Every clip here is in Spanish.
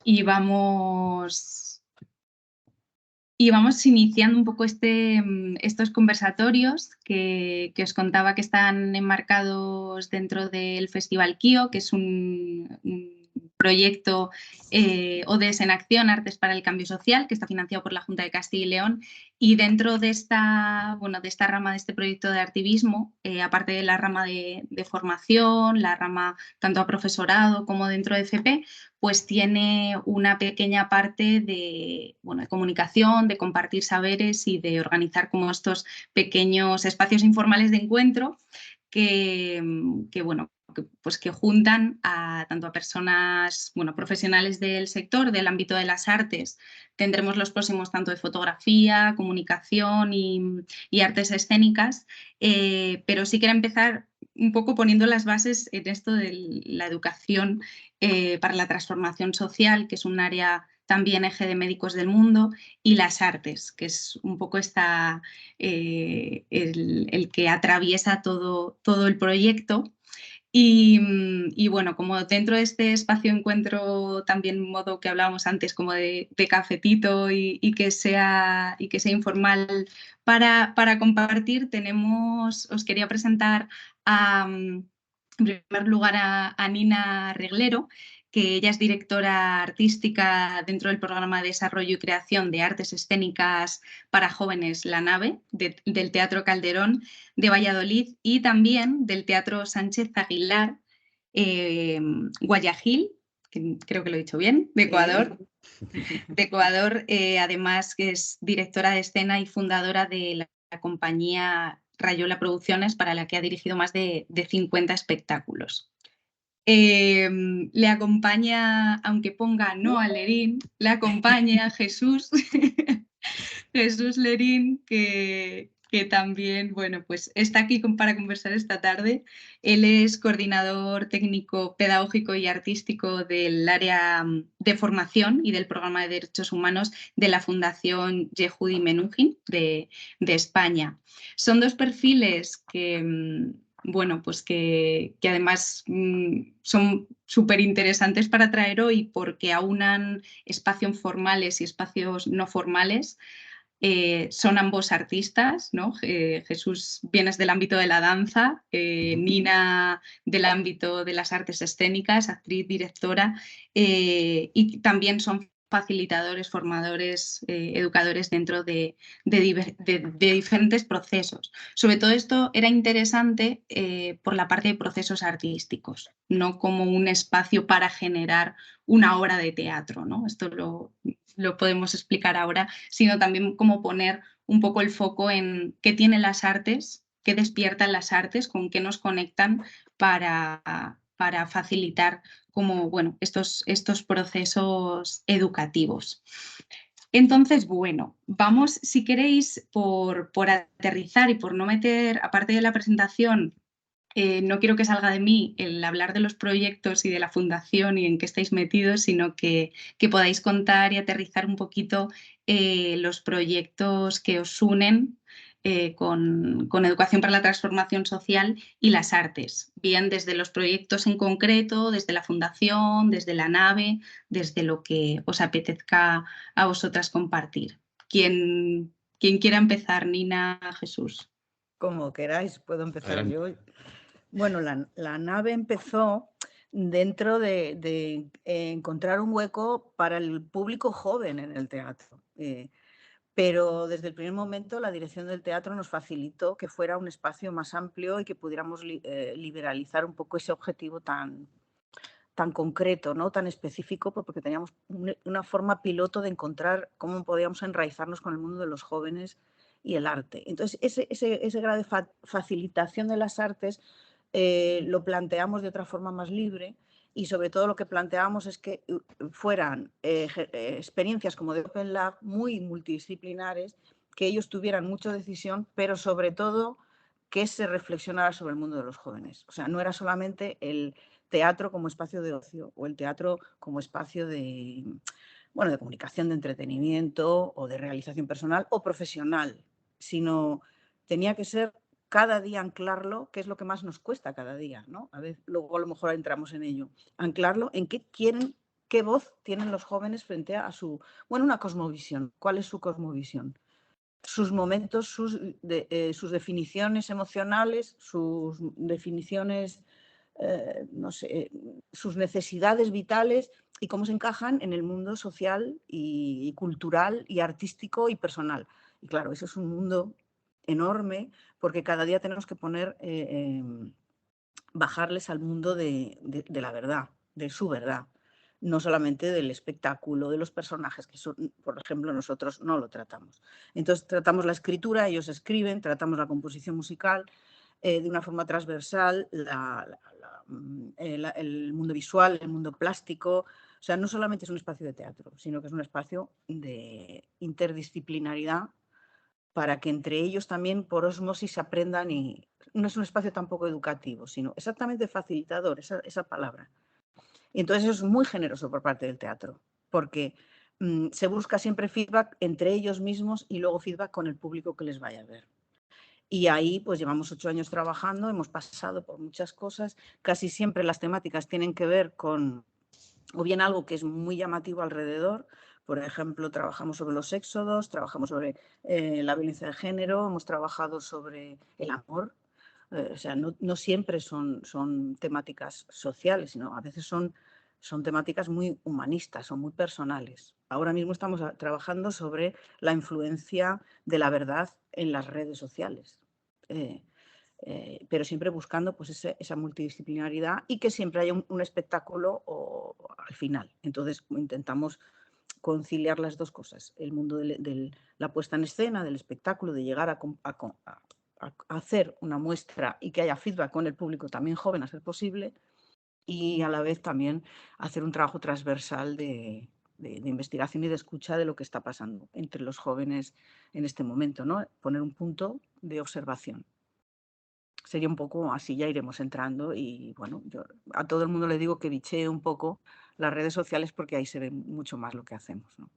y vamos, y vamos iniciando un poco estos conversatorios que os contaba que están enmarcados dentro del Festival KIO, que es un proyecto ODS en Acción, Artes para el Cambio Social, que está financiado por la Junta de Castilla y León. Y dentro de esta rama de este proyecto de artivismo, aparte de la rama de formación, la rama tanto a profesorado como dentro de FP, pues tiene una pequeña parte de comunicación, de compartir saberes y de organizar como estos pequeños espacios informales de encuentro que juntan tanto a personas profesionales del sector, del ámbito de las artes. Tendremos los próximos tanto de fotografía, comunicación y artes escénicas, pero sí quiero empezar un poco poniendo las bases en esto de la educación para la transformación social, que es un área también eje de Médicos del Mundo, y las artes, que es un poco el que atraviesa todo el proyecto. Y bueno, como dentro de este espacio encuentro también modo que hablábamos antes, como de cafetito y que sea informal para compartir, os quería presentar en primer lugar a Nina Reglero, que ella es directora artística dentro del programa de desarrollo y creación de artes escénicas para jóvenes La Nave, del Teatro Calderón de Valladolid, y también del Teatro Sánchez Aguilar, Guayaquil, que creo que lo he dicho bien, de Ecuador. De Ecuador, además que es directora de escena y fundadora de la compañía Rayola Producciones, para la que ha dirigido más de 50 espectáculos. Le acompaña, aunque ponga no a Lerín, le acompaña Jesús, Jesús Lerín, que también, bueno, pues está aquí para conversar esta tarde. Él es coordinador técnico, pedagógico y artístico del área de formación y del programa de derechos humanos de la Fundación Yehudi Menuhin de España. Son dos perfiles que bueno, pues que además son súper interesantes para traer hoy porque aunan espacios formales y espacios no formales. Son ambos artistas, ¿no? Jesús vienes del ámbito de la danza, Nina del ámbito de las artes escénicas, actriz, directora, y también son facilitadores, formadores, educadores dentro de diferentes procesos. Sobre todo esto era interesante por la parte de procesos artísticos, no como un espacio para generar una obra de teatro, ¿no? Esto lo podemos explicar ahora, sino también como poner un poco el foco en qué tienen las artes, qué despiertan las artes, con qué nos conectan para facilitar como, bueno, estos procesos educativos. Entonces, bueno, vamos, si queréis, por aterrizar y por no meter, aparte de la presentación, no quiero que salga de mí el hablar de los proyectos y de la fundación y en qué estáis metidos, sino que podáis contar y aterrizar un poquito los proyectos que os unen con Educación para la Transformación Social y las artes, bien desde los proyectos en concreto, desde la fundación, desde la nave, desde lo que os apetezca a vosotras compartir. ¿Quién quiera empezar? Nina, Jesús. Como queráis, puedo empezar Adelante. yo. Bueno, la nave empezó dentro de encontrar un hueco para el público joven en el teatro. Pero desde el primer momento la dirección del teatro nos facilitó que fuera un espacio más amplio y que pudiéramos liberalizar un poco ese objetivo tan concreto, ¿no? Tan específico, porque teníamos una forma piloto de encontrar cómo podíamos enraizarnos con el mundo de los jóvenes y el arte. Entonces, ese grado de facilitación de las artes lo planteamos de otra forma más libre, y sobre todo lo que planteamos es que fueran experiencias como de Open Lab muy multidisciplinares, que ellos tuvieran mucha decisión, pero sobre todo que se reflexionara sobre el mundo de los jóvenes. O sea, no era solamente el teatro como espacio de ocio o el teatro como espacio de, bueno, de comunicación, de entretenimiento o de realización personal o profesional, sino tenía que ser cada día anclarlo, que es lo que más nos cuesta cada día, ¿no? A veces, luego a lo mejor entramos en ello, anclarlo en qué quieren qué voz tienen los jóvenes frente a su, bueno, una cosmovisión. ¿Cuál es su cosmovisión? Sus momentos, sus definiciones emocionales, sus definiciones, no sé, sus necesidades vitales y cómo se encajan en el mundo social y cultural y artístico y personal. Y claro, eso es un mundo enorme porque cada día tenemos que bajarles al mundo de la verdad, de su verdad, no solamente del espectáculo, de los personajes, que son, por ejemplo, nosotros no lo tratamos. Entonces tratamos la escritura, ellos escriben, tratamos la composición musical de una forma transversal, el mundo visual, el mundo plástico. O sea, no solamente es un espacio de teatro, sino que es un espacio de interdisciplinaridad para que entre ellos también por ósmosis aprendan y no es un espacio tampoco educativo, sino exactamente facilitador, esa palabra. Y entonces eso es muy generoso por parte del teatro, porque se busca siempre feedback entre ellos mismos y luego feedback con el público que les vaya a ver. Y ahí pues llevamos 8 años trabajando, hemos pasado por muchas cosas, casi siempre las temáticas tienen que ver con o bien algo que es muy llamativo alrededor. Por ejemplo, trabajamos sobre los éxodos, trabajamos sobre la violencia de género, hemos trabajado sobre el amor. O sea, no siempre son temáticas sociales, sino a veces son temáticas muy humanistas o muy personales. Ahora mismo estamos trabajando sobre la influencia de la verdad en las redes sociales. Pero siempre buscando pues, esa multidisciplinaridad y que siempre haya un espectáculo al final. Entonces intentamos conciliar las dos cosas, el mundo de la puesta en escena, del espectáculo, de llegar a hacer una muestra y que haya feedback con el público también joven a ser posible, y a la vez también hacer un trabajo transversal de investigación y de escucha de lo que está pasando entre los jóvenes en este momento, ¿no? Poner un punto de observación. Sería un poco así, ya iremos entrando y bueno, yo a todo el mundo le digo que bichee un poco las redes sociales porque ahí se ve mucho más lo que hacemos, ¿no?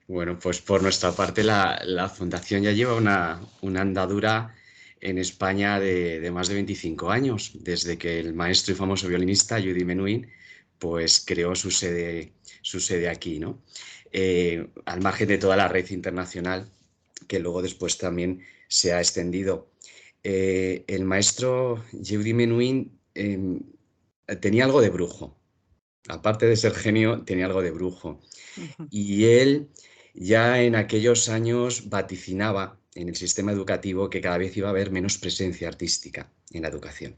Bueno, pues por nuestra parte la Fundación ya lleva una andadura en España de más de 25 años, desde que el maestro y famoso violinista Judy Menuhin pues creó su sede aquí, ¿no? Al margen de toda la red internacional que luego después también se ha extendido. El maestro Judy Menuhin tenía algo de brujo. Aparte de ser genio, tenía algo de brujo. Y él ya en aquellos años vaticinaba en el sistema educativo que cada vez iba a haber menos presencia artística en la educación.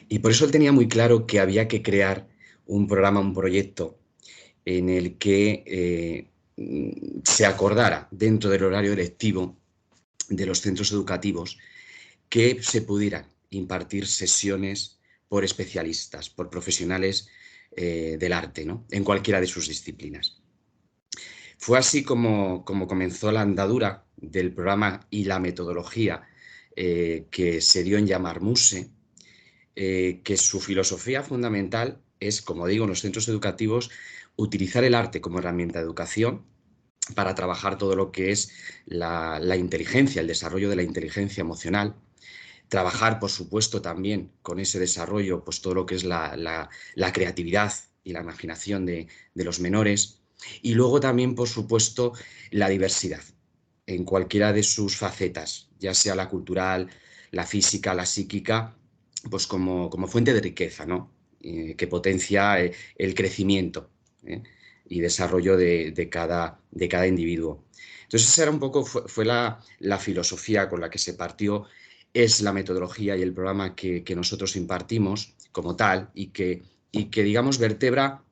Y por eso él tenía muy claro que había que crear un programa, un proyecto en el que se acordara dentro del horario lectivo de los centros educativos que se pudieran impartir sesiones por especialistas, por profesionales del arte, ¿no? En cualquiera de sus disciplinas. Fue así como comenzó la andadura del programa y la metodología que se dio en llamar MUSE, que su filosofía fundamental es, como digo, en los centros educativos, utilizar el arte como herramienta de educación para trabajar todo lo que es la inteligencia, el desarrollo de la inteligencia emocional. Trabajar, por supuesto, también con ese desarrollo, pues todo lo que es la creatividad y la imaginación de los menores. Y luego también, por supuesto, la diversidad en cualquiera de sus facetas, ya sea la cultural, la física, la psíquica, pues como fuente de riqueza, ¿no? Que potencia el crecimiento y desarrollo de cada individuo. Entonces esa era un poco, fue la filosofía con la que se partió, es la metodología y el programa que nosotros impartimos como tal y que digamos, vertebra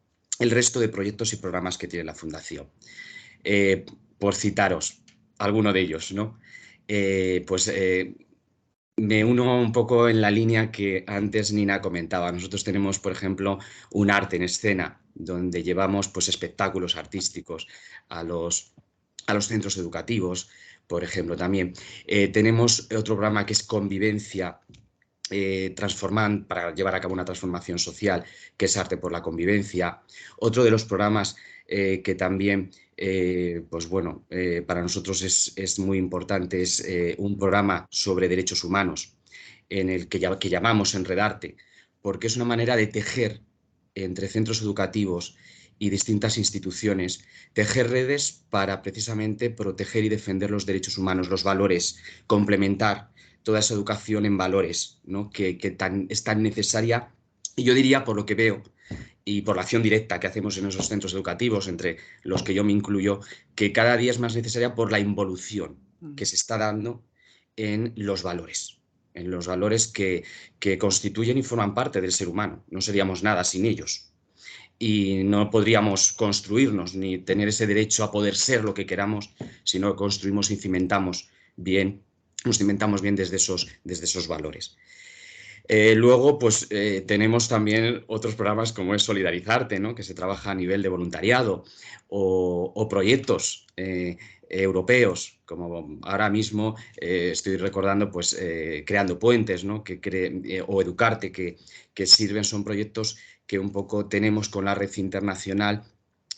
el resto de proyectos y programas que tiene la Fundación. Por citaros alguno de ellos, ¿no? Me uno un poco en la línea que antes Nina comentaba. Nosotros tenemos, por ejemplo, un arte en escena, donde llevamos pues, espectáculos artísticos a los centros educativos, por ejemplo, también. Tenemos otro programa que es Convivencia, para llevar a cabo una transformación social, que es Arte por la Convivencia. Otro de los programas que también, pues bueno, para nosotros es muy importante, es un programa sobre derechos humanos, en el que llamamos Enredarte, porque es una manera de tejer entre centros educativos y distintas instituciones, tejer redes para precisamente proteger y defender los derechos humanos, los valores, complementar toda esa educación en valores, ¿no? que es tan necesaria, y yo diría, por lo que veo, y por la acción directa que hacemos en esos centros educativos, entre los que yo me incluyo, que cada día es más necesaria por la involución que se está dando en los valores que constituyen y forman parte del ser humano. No seríamos nada sin ellos. Y no podríamos construirnos ni tener ese derecho a poder ser lo que queramos si no construimos y cimentamos bien, nos cimentamos bien desde esos valores. Luego, pues tenemos también otros programas como es Solidarizarte, ¿no? Que se trabaja a nivel de voluntariado, o proyectos europeos, como ahora mismo estoy recordando, pues Creando Puentes, ¿no? O Educarte, que sirven, son proyectos que un poco tenemos con la red internacional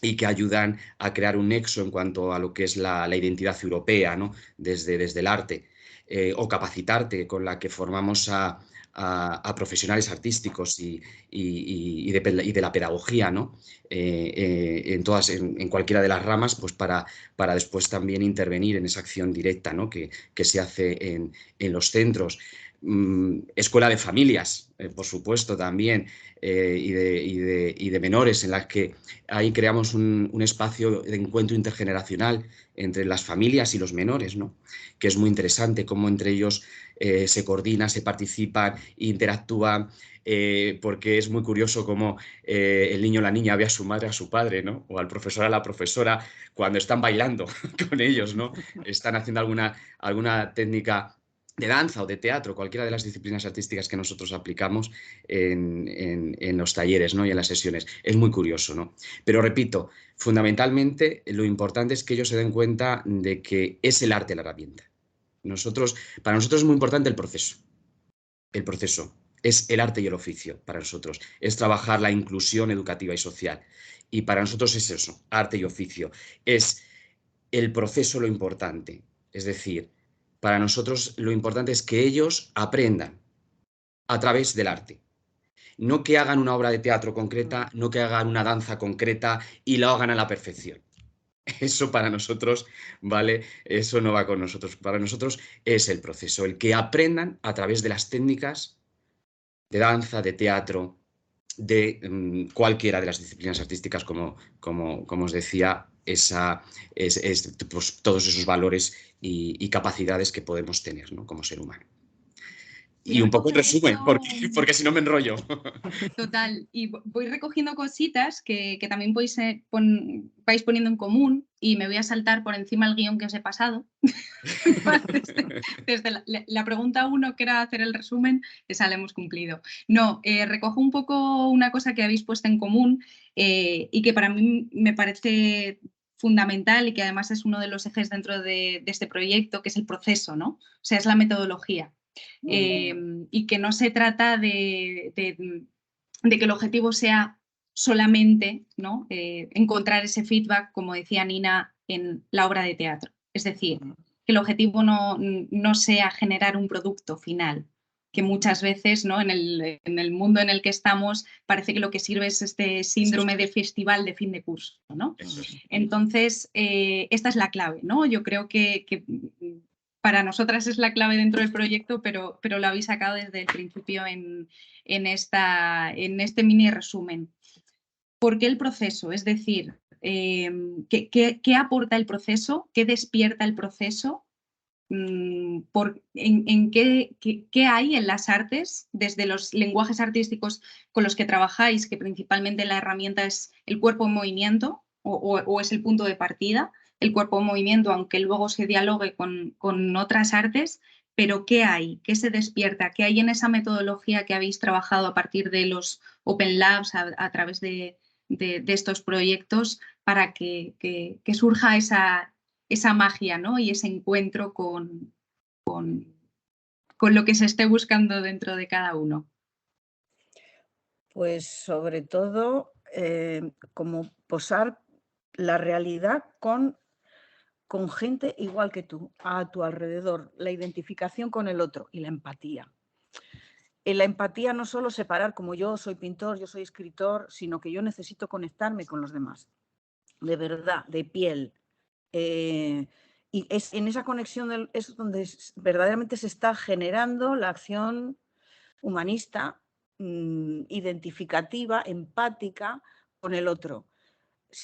y que ayudan a crear un nexo en cuanto a lo que es la identidad europea, ¿no? Desde el arte. O Capacitarte, con la que formamos a profesionales artísticos y de la pedagogía, ¿no? En cualquiera de las ramas, pues para después también intervenir en esa acción directa, ¿no? que se hace en los centros. Escuela de familias, por supuesto, también, y de menores, en las que ahí creamos un espacio de encuentro intergeneracional entre las familias y los menores, ¿no? Que es muy interesante cómo entre ellos se coordinan, se participan, interactúan, porque es muy curioso cómo el niño o la niña ve a su madre, a su padre, ¿no? O al profesor, a la profesora, cuando están bailando con ellos, ¿no? Están haciendo alguna técnica de danza o de teatro, cualquiera de las disciplinas artísticas que nosotros aplicamos en los talleres, ¿no? Y en las sesiones. Es muy curioso, ¿no? Pero repito, fundamentalmente lo importante es que ellos se den cuenta de que es el arte la herramienta. Para nosotros es muy importante el proceso. El proceso es el arte y el oficio para nosotros. Es trabajar la inclusión educativa y social. Y para nosotros es eso, arte y oficio. Es el proceso lo importante. Es decir, para nosotros lo importante es que ellos aprendan a través del arte. No que hagan una obra de teatro concreta, no que hagan una danza concreta y lo hagan a la perfección. Eso para nosotros, ¿vale? Eso no va con nosotros. Para nosotros es el proceso, el que aprendan a través de las técnicas de danza, de teatro, de cualquiera de las disciplinas artísticas, como os decía, pues, todos esos valores y capacidades que podemos tener, ¿no? Como ser humano. Y un poco en resumen, porque si no me enrollo. Total, y voy recogiendo cositas que también vais poniendo en común, y me voy a saltar por encima el guión que os he pasado. Desde la pregunta 1, que era hacer el resumen, esa la hemos cumplido. No, recojo un poco una cosa que habéis puesto en común, y que para mí me parece fundamental, y que además es uno de los ejes dentro de este proyecto, que es el proceso, ¿no? O sea, es la metodología. Y que no se trata de que el objetivo sea solamente, ¿no? Encontrar ese feedback, como decía Nina, en la obra de teatro. Es decir, que el objetivo no sea generar un producto final, que muchas veces, ¿no? en el mundo en el que estamos, parece que lo que sirve es este síndrome de festival de fin de curso, ¿no? Entonces, esta es la clave, ¿no? Yo creo que para nosotras es la clave dentro del proyecto, pero lo habéis sacado desde el principio en este mini resumen. ¿Por qué el proceso? Es decir, ¿qué aporta el proceso? ¿Qué despierta el proceso? ¿Qué hay en las artes, desde los lenguajes artísticos con los que trabajáis, que principalmente la herramienta es el cuerpo en movimiento, o es el punto de partida, el cuerpo en movimiento, aunque luego se dialogue con otras artes? Pero ¿qué hay? ¿Qué se despierta? ¿Qué hay en esa metodología que habéis trabajado a partir de los Open Labs, a través de estos proyectos, para que surja esa magia, ¿no? Y ese encuentro con lo que se esté buscando dentro de cada uno? Pues sobre todo, como posar la realidad con gente igual que tú, a tu alrededor, la identificación con el otro y la empatía. la empatía no solo separar como yo soy pintor, yo soy escritor, sino que yo necesito conectarme con los demás, de verdad, de piel. Y es en esa conexión es donde verdaderamente se está generando la acción humanista, identificativa, empática con el otro.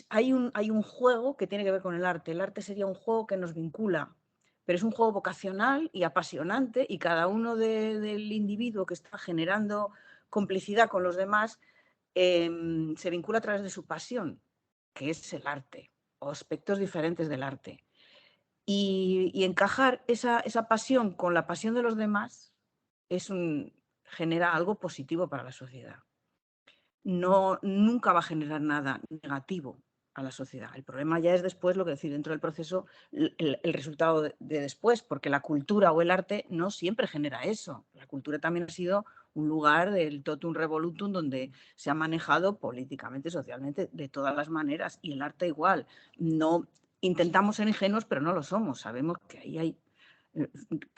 Hay un juego que tiene que ver con el arte. El arte sería un juego que nos vincula, pero es un juego vocacional y apasionante, y cada uno del individuo que está generando complicidad con los demás se vincula a través de su pasión, que es el arte, o aspectos diferentes del arte. Y encajar esa pasión con la pasión de los demás genera algo positivo para la sociedad. Nunca va a generar nada negativo a la sociedad. El problema ya es después, lo que decir, dentro del proceso, el resultado de después, porque la cultura o el arte no siempre genera eso. La cultura también ha sido un lugar del totum revolutum donde se ha manejado políticamente, socialmente, de todas las maneras, y el arte igual. No intentamos ser ingenuos, pero no lo somos. Sabemos que ahí hay...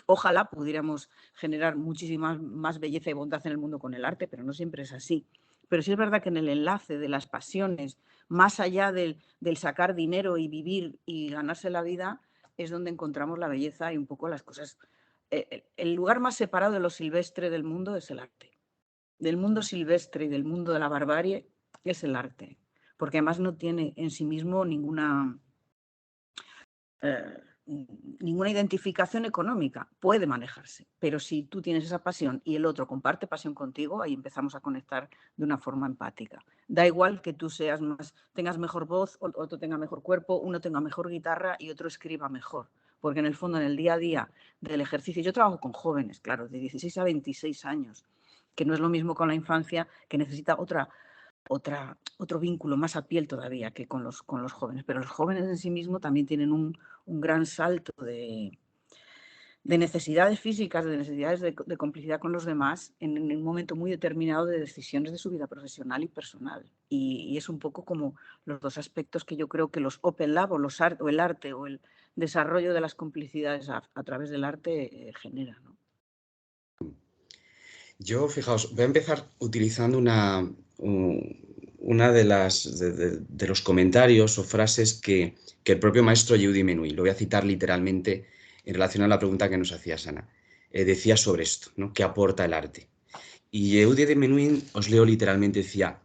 Ojalá pudiéramos generar muchísima más belleza y bondad en el mundo con el arte, pero no siempre es así. Pero sí es verdad que en el enlace de las pasiones, más allá del sacar dinero y vivir y ganarse la vida, es donde encontramos la belleza y un poco las cosas. El lugar más separado de lo silvestre del mundo es el arte. Del mundo silvestre y del mundo de la barbarie es el arte, porque además no tiene en sí mismo ninguna identificación económica. Puede manejarse, pero si tú tienes esa pasión y el otro comparte pasión contigo, ahí empezamos a conectar de una forma empática. Da igual que tú tengas mejor voz, otro tenga mejor cuerpo, uno tenga mejor guitarra y otro escriba mejor, porque en el fondo, en el día a día del ejercicio, yo trabajo con jóvenes, claro, de 16 a 26 años, que no es lo mismo con la infancia, que necesita otro vínculo más a piel todavía que con los jóvenes, pero los jóvenes en sí mismos también tienen un gran salto de necesidades físicas, de necesidades de complicidad con los demás en un momento muy determinado de decisiones de su vida profesional y personal. Y es un poco como los dos aspectos que yo creo que los Open Lab o el arte o el desarrollo de las complicidades a través del arte genera, ¿no? Yo, fijaos, voy a empezar utilizando una de los comentarios o frases que el propio maestro Yehudi Menuhin, lo voy a citar literalmente en relación a la pregunta que nos hacía Sana, decía sobre esto, ¿no? ¿Qué aporta el arte? Y Yehudi Menuhin, os leo literalmente, decía: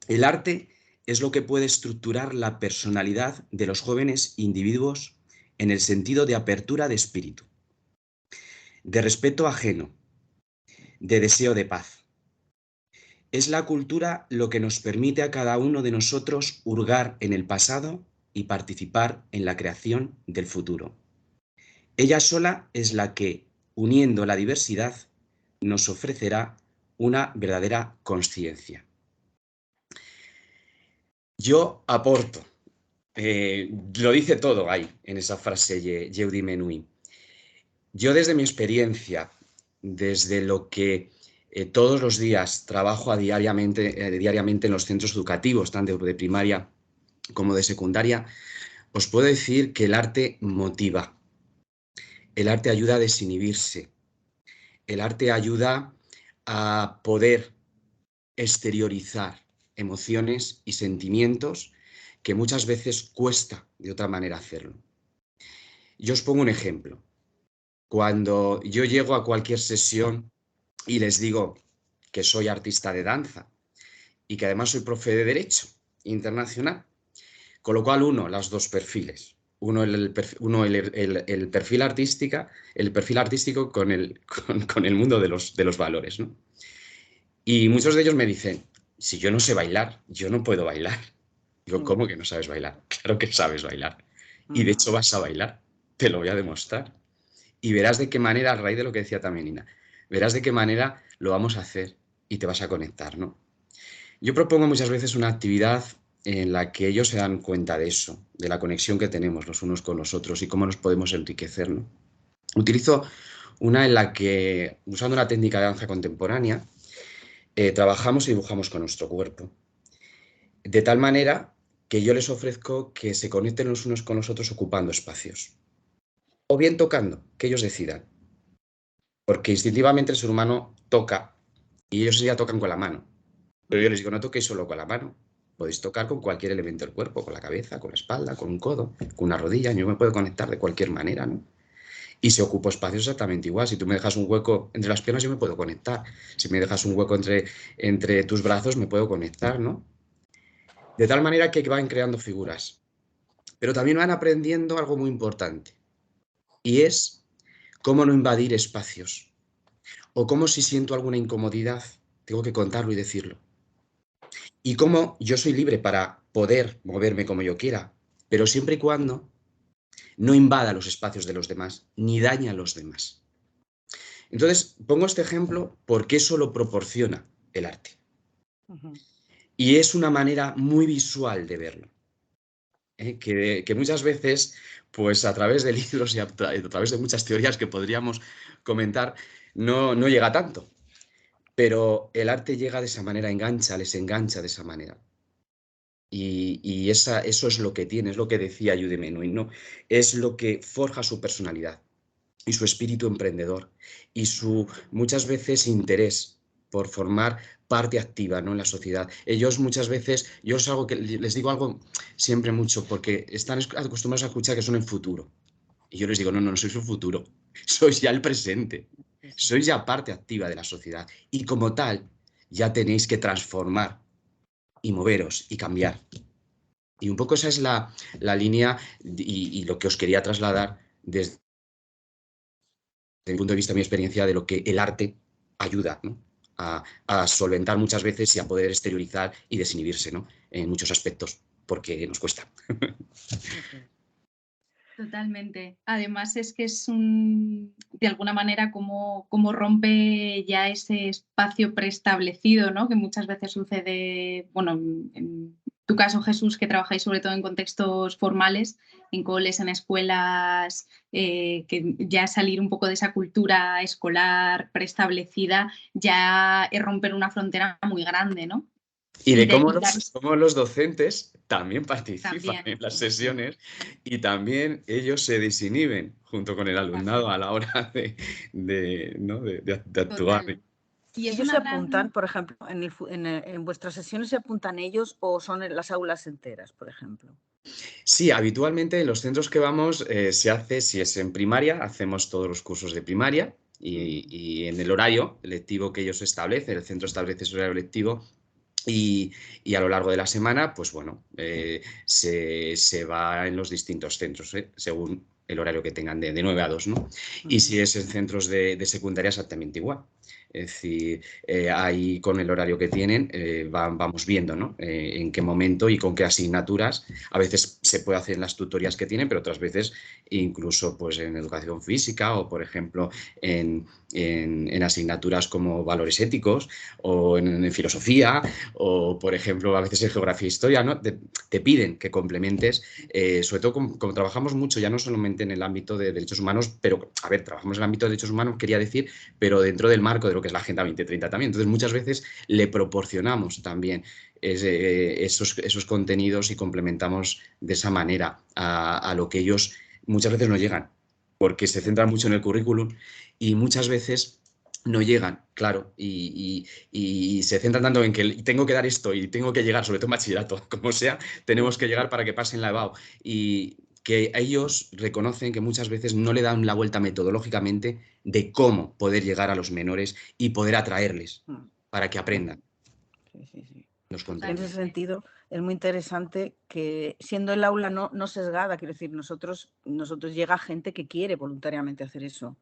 el arte es lo que puede estructurar la personalidad de los jóvenes individuos en el sentido de apertura de espíritu, de respeto ajeno, de deseo de paz. Es la cultura lo que nos permite a cada uno de nosotros hurgar en el pasado y participar en la creación del futuro. Ella sola es la que, uniendo la diversidad, nos ofrecerá una verdadera consciencia. Yo aporto, lo dice todo ahí, en esa frase Yehudi Menuhin. Yo desde mi experiencia, desde lo que todos los días trabajo diariamente en los centros educativos, tanto de primaria como de secundaria, os puedo decir que el arte motiva, el arte ayuda a desinhibirse, el arte ayuda a poder exteriorizar emociones y sentimientos que muchas veces cuesta de otra manera hacerlo. Yo os pongo un ejemplo. Cuando yo llego a cualquier sesión y les digo que soy artista de danza y que además soy profe de Derecho Internacional, con lo cual los dos perfiles. El perfil artístico con el mundo de los valores, ¿no? Y muchos de ellos me dicen: si yo no sé bailar, yo no puedo bailar. Digo, ¿cómo que no sabes bailar? Claro que sabes bailar. Y de hecho vas a bailar. Te lo voy a demostrar. Y verás de qué manera, a raíz de lo que decía también Nina, verás de qué manera lo vamos a hacer y te vas a conectar, ¿no? Yo propongo muchas veces una actividad en la que ellos se dan cuenta de eso, de la conexión que tenemos los unos con los otros y cómo nos podemos enriquecer, ¿no? Utilizo una en la que, usando una técnica de danza contemporánea, trabajamos y dibujamos con nuestro cuerpo. De tal manera que yo les ofrezco que se conecten los unos con los otros ocupando espacios. O bien tocando, que ellos decidan. Porque instintivamente el ser humano toca Y ellos ya tocan con la mano. Pero yo les digo, no toquéis solo con la mano. Podéis tocar con cualquier elemento del cuerpo, con la cabeza, con la espalda, con un codo, con una rodilla. Yo me puedo conectar de cualquier manera, ¿no? Y si ocupo espacio exactamente igual. Si tú me dejas un hueco entre las piernas, yo me puedo conectar. Si me dejas un hueco entre tus brazos, me puedo conectar, ¿no? De tal manera que van creando figuras. Pero también van aprendiendo algo muy importante. Y es cómo no invadir espacios. O cómo si siento alguna incomodidad, tengo que contarlo y decirlo. Y cómo yo soy libre para poder moverme como yo quiera, pero siempre y cuando no invada los espacios de los demás, ni daña a los demás. Entonces, pongo este ejemplo porque eso lo proporciona el arte. Y es una manera muy visual de verlo. Que muchas veces, pues a través de libros y a través de muchas teorías que podríamos comentar, no llega tanto. Pero el arte llega de esa manera, engancha, les engancha de esa manera. Y eso es lo que tiene, es lo que decía Judy Menuhin, ¿no? Es lo que forja su personalidad y su espíritu emprendedor y su muchas veces interés por formar parte activa, ¿no?, en la sociedad. Ellos muchas veces, yo es algo que les digo algo siempre mucho, porque están acostumbrados a escuchar que son el futuro. Y yo les digo, no sois el futuro, sois ya el presente, sois ya parte activa de la sociedad. Y como tal, ya tenéis que transformar y moveros y cambiar. Y un poco esa es la línea y lo que os quería trasladar desde mi punto de vista, mi experiencia de lo que el arte ayuda, ¿no?, a solventar muchas veces y a poder exteriorizar y desinhibirse, ¿no?, en muchos aspectos, porque nos cuesta. Totalmente. Además es que es de alguna manera como rompe ya ese espacio preestablecido, ¿no?, que muchas veces sucede, bueno, en tu caso, Jesús, que trabajáis sobre todo en contextos formales, en coles, en escuelas, que ya salir un poco de esa cultura escolar preestablecida ya es romper una frontera muy grande, ¿no? Y Y de de cómo y dar cómo los docentes también participan también. en las sesiones y también ellos se desinhiben junto con el alumnado a la hora ¿no?, de actuar. Total. Y es ¿Ellos una se gran... apuntan, por ejemplo, en vuestras sesiones se apuntan ellos o son en las aulas enteras, por ejemplo? Sí, habitualmente en los centros que vamos se hace, si es en primaria, hacemos todos los cursos de primaria y en el horario lectivo que ellos establecen, el centro establece su horario lectivo y a lo largo de la semana, pues bueno, se va en los distintos centros, según el horario que tengan de 9 a 2, ¿no? Y si es en centros de secundaria, exactamente igual. Es decir, ahí con el horario que tienen vamos viendo, ¿no?, en qué momento y con qué asignaturas. A veces se puede hacer en las tutorías que tienen, pero otras veces incluso pues, en educación física o, por ejemplo, en asignaturas como valores éticos o en filosofía o, por ejemplo, a veces en geografía e historia, ¿no? Te piden que complementes, sobre todo como trabajamos mucho, ya no solamente en el ámbito de derechos humanos, pero, a ver, trabajamos en el ámbito de derechos humanos, quería decir, pero dentro del marco de lo que es la Agenda 2030 también. Entonces, muchas veces le proporcionamos también esos contenidos y complementamos de esa manera a lo que ellos muchas veces no llegan, porque se centran mucho en el currículum y muchas veces no llegan, claro, y se centran tanto en que tengo que dar esto y tengo que llegar, sobre todo en bachillerato, como sea, tenemos que llegar para que pasen la EBAU. Y que ellos reconocen que muchas veces no le dan la vuelta metodológicamente de cómo poder llegar a los menores y poder atraerles para que aprendan Sí. los En ese contenidos. sentido, es muy interesante que siendo el aula no sesgada, quiero decir, nosotros llega gente que quiere voluntariamente hacer eso.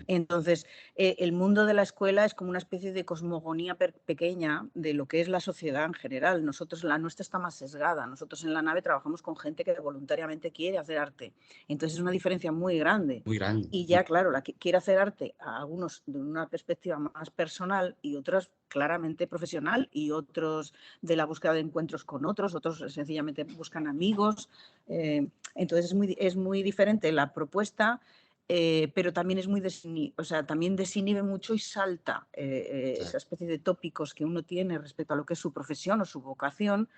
Entonces, el mundo de la escuela es como una especie de cosmogonía pequeña de lo que es la sociedad en general. La nuestra está más sesgada. Nosotros en la nave trabajamos con gente que voluntariamente quiere hacer arte. Entonces, es una diferencia muy grande. Muy grande. Y ya, claro, la que quiere hacer arte a algunos de una perspectiva más personal y otros claramente profesional y otros de la búsqueda de encuentros con otros sencillamente buscan amigos. Entonces, es muy diferente la propuesta. Pero también es muy también desinhibe mucho y salta esa especie de tópicos que uno tiene respecto a lo que es su profesión o su vocación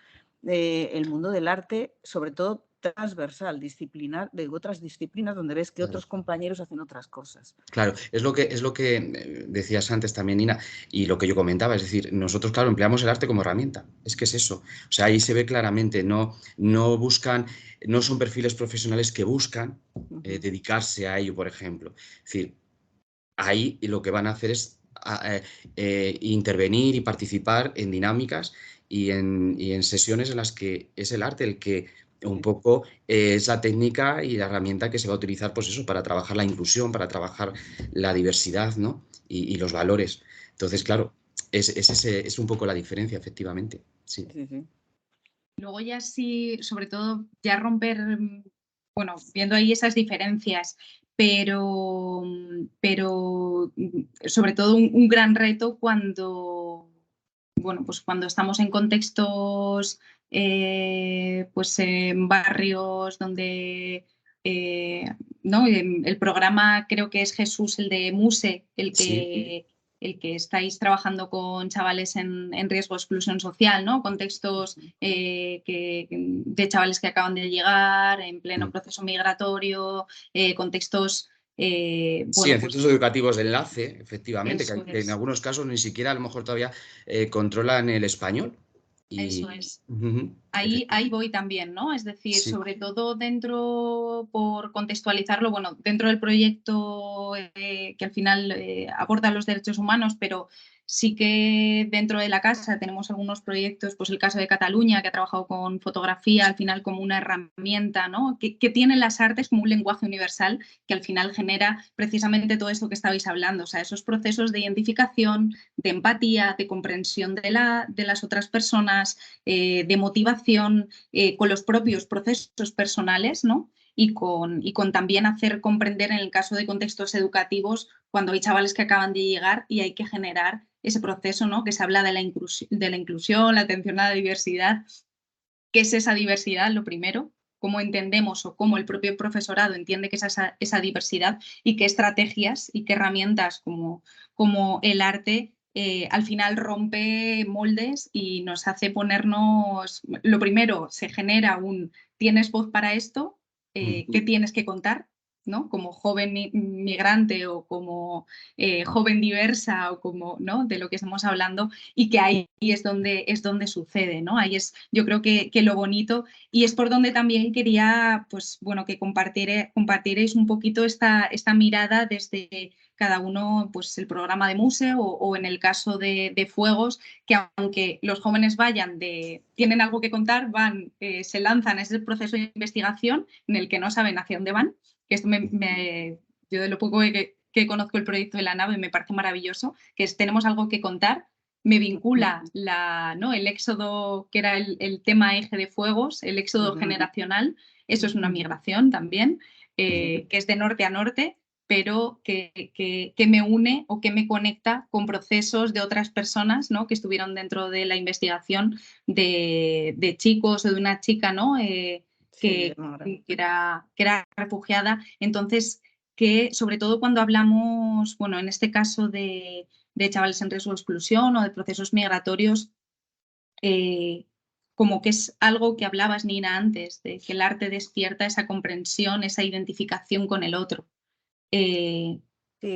el mundo del arte, sobre todo transversal, disciplinar, de otras disciplinas donde ves que Claro. otros compañeros hacen otras cosas. Claro, es lo que decías antes también, Nina, y lo que yo comentaba, es decir, nosotros, claro, empleamos el arte como herramienta, es que es eso. O sea, ahí se ve claramente, no buscan, no son perfiles profesionales que buscan dedicarse a ello, por ejemplo. Es decir, ahí lo que van a hacer es intervenir y participar en dinámicas y en sesiones en las que es el arte el que un poco es la técnica y la herramienta que se va a utilizar, pues eso, para trabajar la inclusión, para trabajar la diversidad, ¿no? Y los valores. Entonces, claro, es un poco la diferencia, efectivamente. Sí. Sí, sí. Luego ya sí, sobre todo, ya romper, bueno, viendo ahí esas diferencias, pero sobre todo un gran reto cuando, bueno, pues cuando estamos en contextos, pues en barrios donde, ¿no? El programa creo que es Jesús, el de Muse, Sí. el que estáis trabajando con chavales en riesgo de exclusión social, ¿no? Contextos de chavales que acaban de llegar, en pleno proceso migratorio, contextos... Sí, bueno, en pues centros educativos de enlace, efectivamente, eso que en es. algunos casos ni siquiera a lo mejor todavía controlan el español. Eso Y, es. Ahí voy también, ¿no? Es decir, sí, sobre todo dentro, por contextualizarlo, bueno, dentro del proyecto que al final aborda los derechos humanos, pero sí que dentro de la casa tenemos algunos proyectos, pues el caso de Cataluña, que ha trabajado con fotografía, al final como una herramienta, ¿no? Que tienen las artes como un lenguaje universal que al final genera precisamente todo esto que estabais hablando, o sea, esos procesos de identificación, de empatía, de comprensión de las otras personas, de motivación, con los propios procesos personales, ¿no? Y con también hacer comprender en el caso de contextos educativos cuando hay chavales que acaban de llegar y hay que generar ese proceso, ¿no? Que se habla de la inclusión, la atención a la diversidad. ¿Qué es esa diversidad? Lo primero, cómo entendemos o cómo el propio profesorado entiende que es esa diversidad y qué estrategias y qué herramientas como el arte al final rompe moldes y nos hace ponernos, lo primero, se genera ¿tienes voz para esto? ¿Qué tienes que contar? ¿No? Como joven migrante o como joven diversa o como, ¿no? De lo que estamos hablando y que ahí es donde sucede, ¿no? Ahí es, yo creo que lo bonito y es por donde también quería, pues bueno, que compartierais un poquito esta mirada desde cada uno, pues el programa de Muse o en el caso de Fuegos, que aunque los jóvenes tienen algo que contar, se lanzan a ese proceso de investigación en el que no saben hacia dónde van, que esto yo de lo poco que conozco el proyecto de la nave me parece maravilloso, que tenemos algo que contar, me vincula ¿no? El éxodo, que era el tema eje de Fuegos, el éxodo generacional, eso es una migración también, que es de norte a norte, pero que me une o que me conecta con procesos de otras personas, ¿no? Que estuvieron dentro de la investigación de chicos o de una chica, ¿no? Sí, que era refugiada. Entonces, que sobre todo cuando hablamos, bueno, en este caso de chavales en riesgo de exclusión o de procesos migratorios, como que es algo que hablabas, Nina, antes, de que el arte despierta esa comprensión, esa identificación con el otro. sí.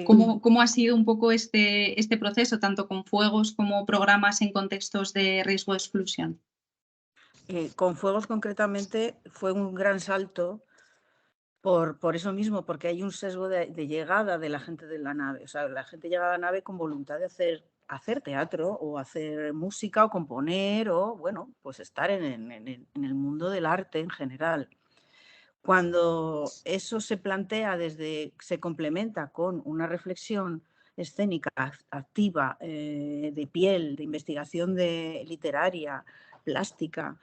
¿Cómo ha sido un poco este proceso, tanto con Fuegos como programas en contextos de riesgo de exclusión? Con Fuegos concretamente fue un gran salto por eso mismo, porque hay un sesgo de llegada de la gente de la nave. O sea, la gente llega a la nave con voluntad de hacer teatro o hacer música o componer o, bueno, pues estar en el mundo del arte en general. Cuando eso se plantea se complementa con una reflexión escénica activa, de piel, de investigación literaria, plástica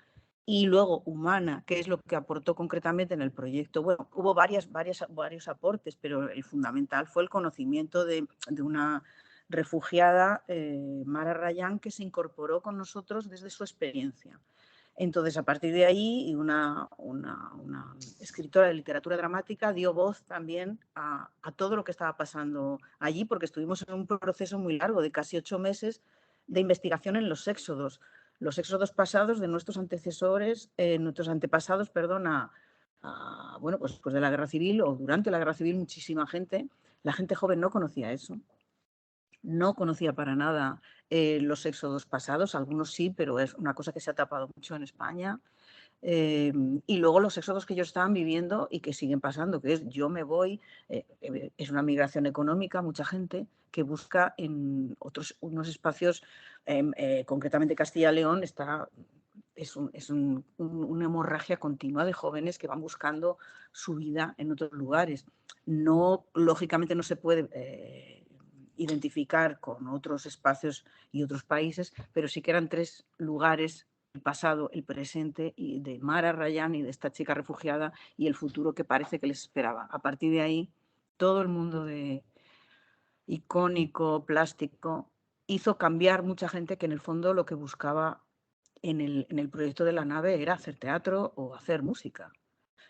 y luego humana, que es lo que aportó concretamente en el proyecto. Bueno, hubo varios aportes, pero el fundamental fue el conocimiento de una refugiada, Mara Rayán, que se incorporó con nosotros desde su experiencia. Entonces, a partir de ahí, una escritora de literatura dramática dio voz también a todo lo que estaba pasando allí, porque estuvimos en un proceso muy largo de casi 8 meses de investigación en los éxodos. los éxodos pasados de nuestros antepasados, perdón, bueno, pues después de la guerra civil o durante la guerra civil, muchísima gente, la gente joven no conocía eso, no conocía para nada los éxodos pasados, algunos sí, pero es una cosa que se ha tapado mucho en España. Y luego los éxodos que ellos estaban viviendo y que siguen pasando, que es yo me voy, es una migración económica, mucha gente que busca en unos espacios, concretamente Castilla y León es una hemorragia continua de jóvenes que van buscando su vida en otros lugares. No, lógicamente no se puede identificar con otros espacios y otros países, pero sí que eran 3 lugares, el pasado, el presente y de Mara Rayán y de esta chica refugiada y el futuro que parece que les esperaba. A partir de ahí, todo el mundo de icónico, plástico, hizo cambiar mucha gente que en el fondo lo que buscaba en el proyecto de la nave era hacer teatro o hacer música.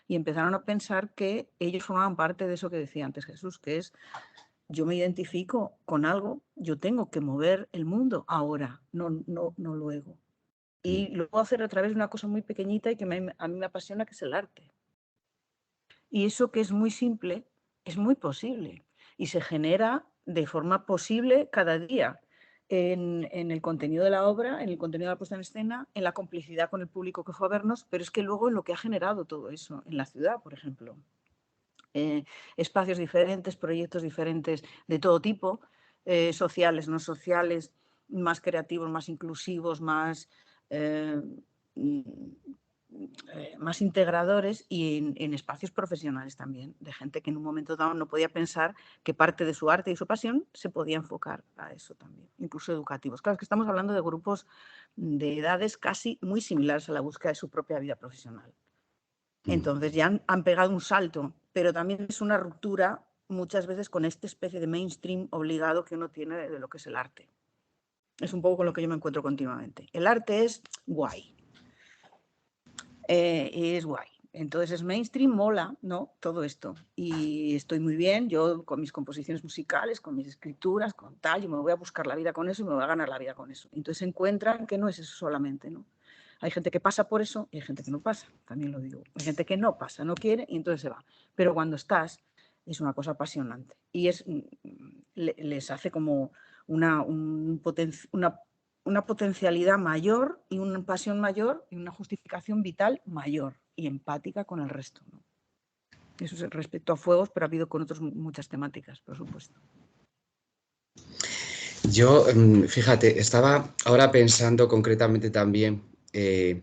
Y empezaron a pensar que ellos formaban parte de eso que decía antes Jesús, que es yo me identifico con algo, yo tengo que mover el mundo ahora, no luego. Y lo puedo hacer a través de una cosa muy pequeñita y que a mí me apasiona, que es el arte. Y eso que es muy simple, es muy posible. Y se genera de forma posible cada día en el contenido de la obra, en el contenido de la puesta en escena, en la complicidad con el público que fue a vernos, pero es que luego en lo que ha generado todo eso, en la ciudad, por ejemplo. Espacios diferentes, proyectos diferentes de todo tipo, sociales, no sociales, más creativos, más inclusivos, más integradores y en espacios profesionales también, de gente que en un momento dado no podía pensar que parte de su arte y su pasión se podía enfocar a eso también, incluso educativos. Claro, es que estamos hablando de grupos de edades casi muy similares a la búsqueda de su propia vida profesional. Entonces ya han pegado un salto, pero también es una ruptura muchas veces con esta especie de mainstream obligado que uno tiene de lo que es el arte. Es un poco con lo que yo me encuentro continuamente. El arte es guay. Es guay. Entonces es mainstream, mola, ¿no? Todo esto. Y estoy muy bien, yo con mis composiciones musicales, con mis escrituras, con tal, yo me voy a buscar la vida con eso y me voy a ganar la vida con eso. Entonces encuentran que no es eso solamente, ¿no? Hay gente que pasa por eso y hay gente que no pasa, también lo digo. Hay gente que no pasa, no quiere y entonces se va. Pero cuando estás, es una cosa apasionante. Y les hace como una potencialidad mayor y una pasión mayor y una justificación vital mayor y empática con el resto, ¿no? Eso es respecto a fuegos, pero ha habido con otras muchas temáticas, por supuesto. Yo, fíjate, estaba ahora pensando concretamente también en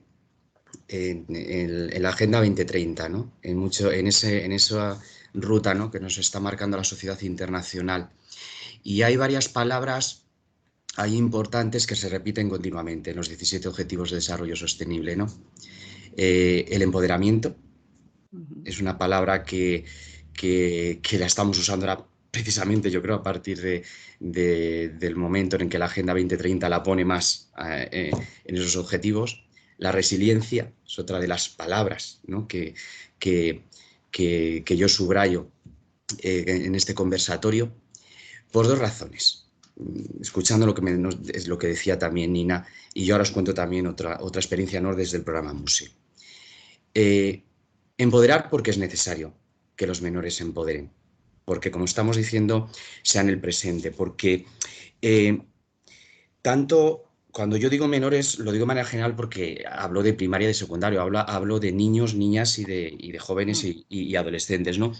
la Agenda 2030, ¿no? En esa ruta, ¿no?, que nos está marcando la sociedad internacional. Y hay varias palabras ahí importantes que se repiten continuamente en los 17 Objetivos de Desarrollo Sostenible, ¿no? El empoderamiento es una palabra que la estamos usando ahora precisamente, yo creo, a partir del momento en que la Agenda 2030 la pone más en esos objetivos. La resiliencia es otra de las palabras, ¿no?, que yo subrayo en este conversatorio por 2 razones. Escuchando es lo que decía también Nina, y yo ahora os cuento también otra experiencia, ¿no?, desde el programa MUSE. Empoderar porque es necesario que los menores se empoderen, porque, como estamos diciendo, sean el presente, porque tanto cuando yo digo menores, lo digo de manera general porque hablo de primaria y de secundario, hablo de niños, niñas y de jóvenes y adolescentes, ¿no?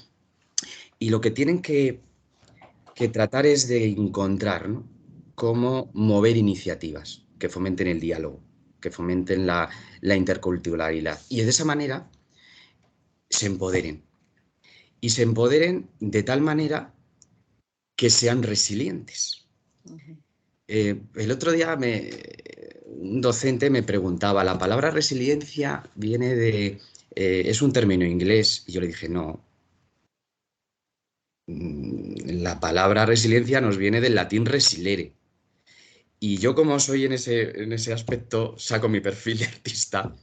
Y lo que tienen que tratar es de encontrar, ¿no?, cómo mover iniciativas que fomenten el diálogo, que fomenten la interculturalidad, y de esa manera se empoderen. Y se empoderen de tal manera que sean resilientes. El otro día un docente me preguntaba, la palabra resiliencia viene es un término inglés, y yo le dije, no, la palabra resiliencia nos viene del latín resilere. Y yo, como soy en ese aspecto, saco mi perfil de artista,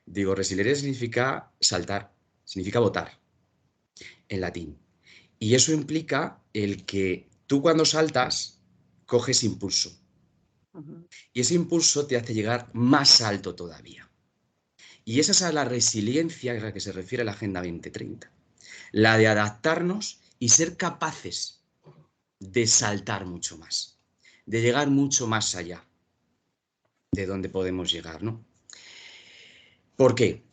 digo, resilere significa saltar, significa botar, en latín. Y eso implica el que tú, cuando saltas, coges impulso. Y ese impulso te hace llegar más alto todavía. Y esa es la resiliencia a la que se refiere la Agenda 2030. La de adaptarnos y ser capaces de saltar mucho más, de llegar mucho más allá de donde podemos llegar, ¿no? ¿Por qué?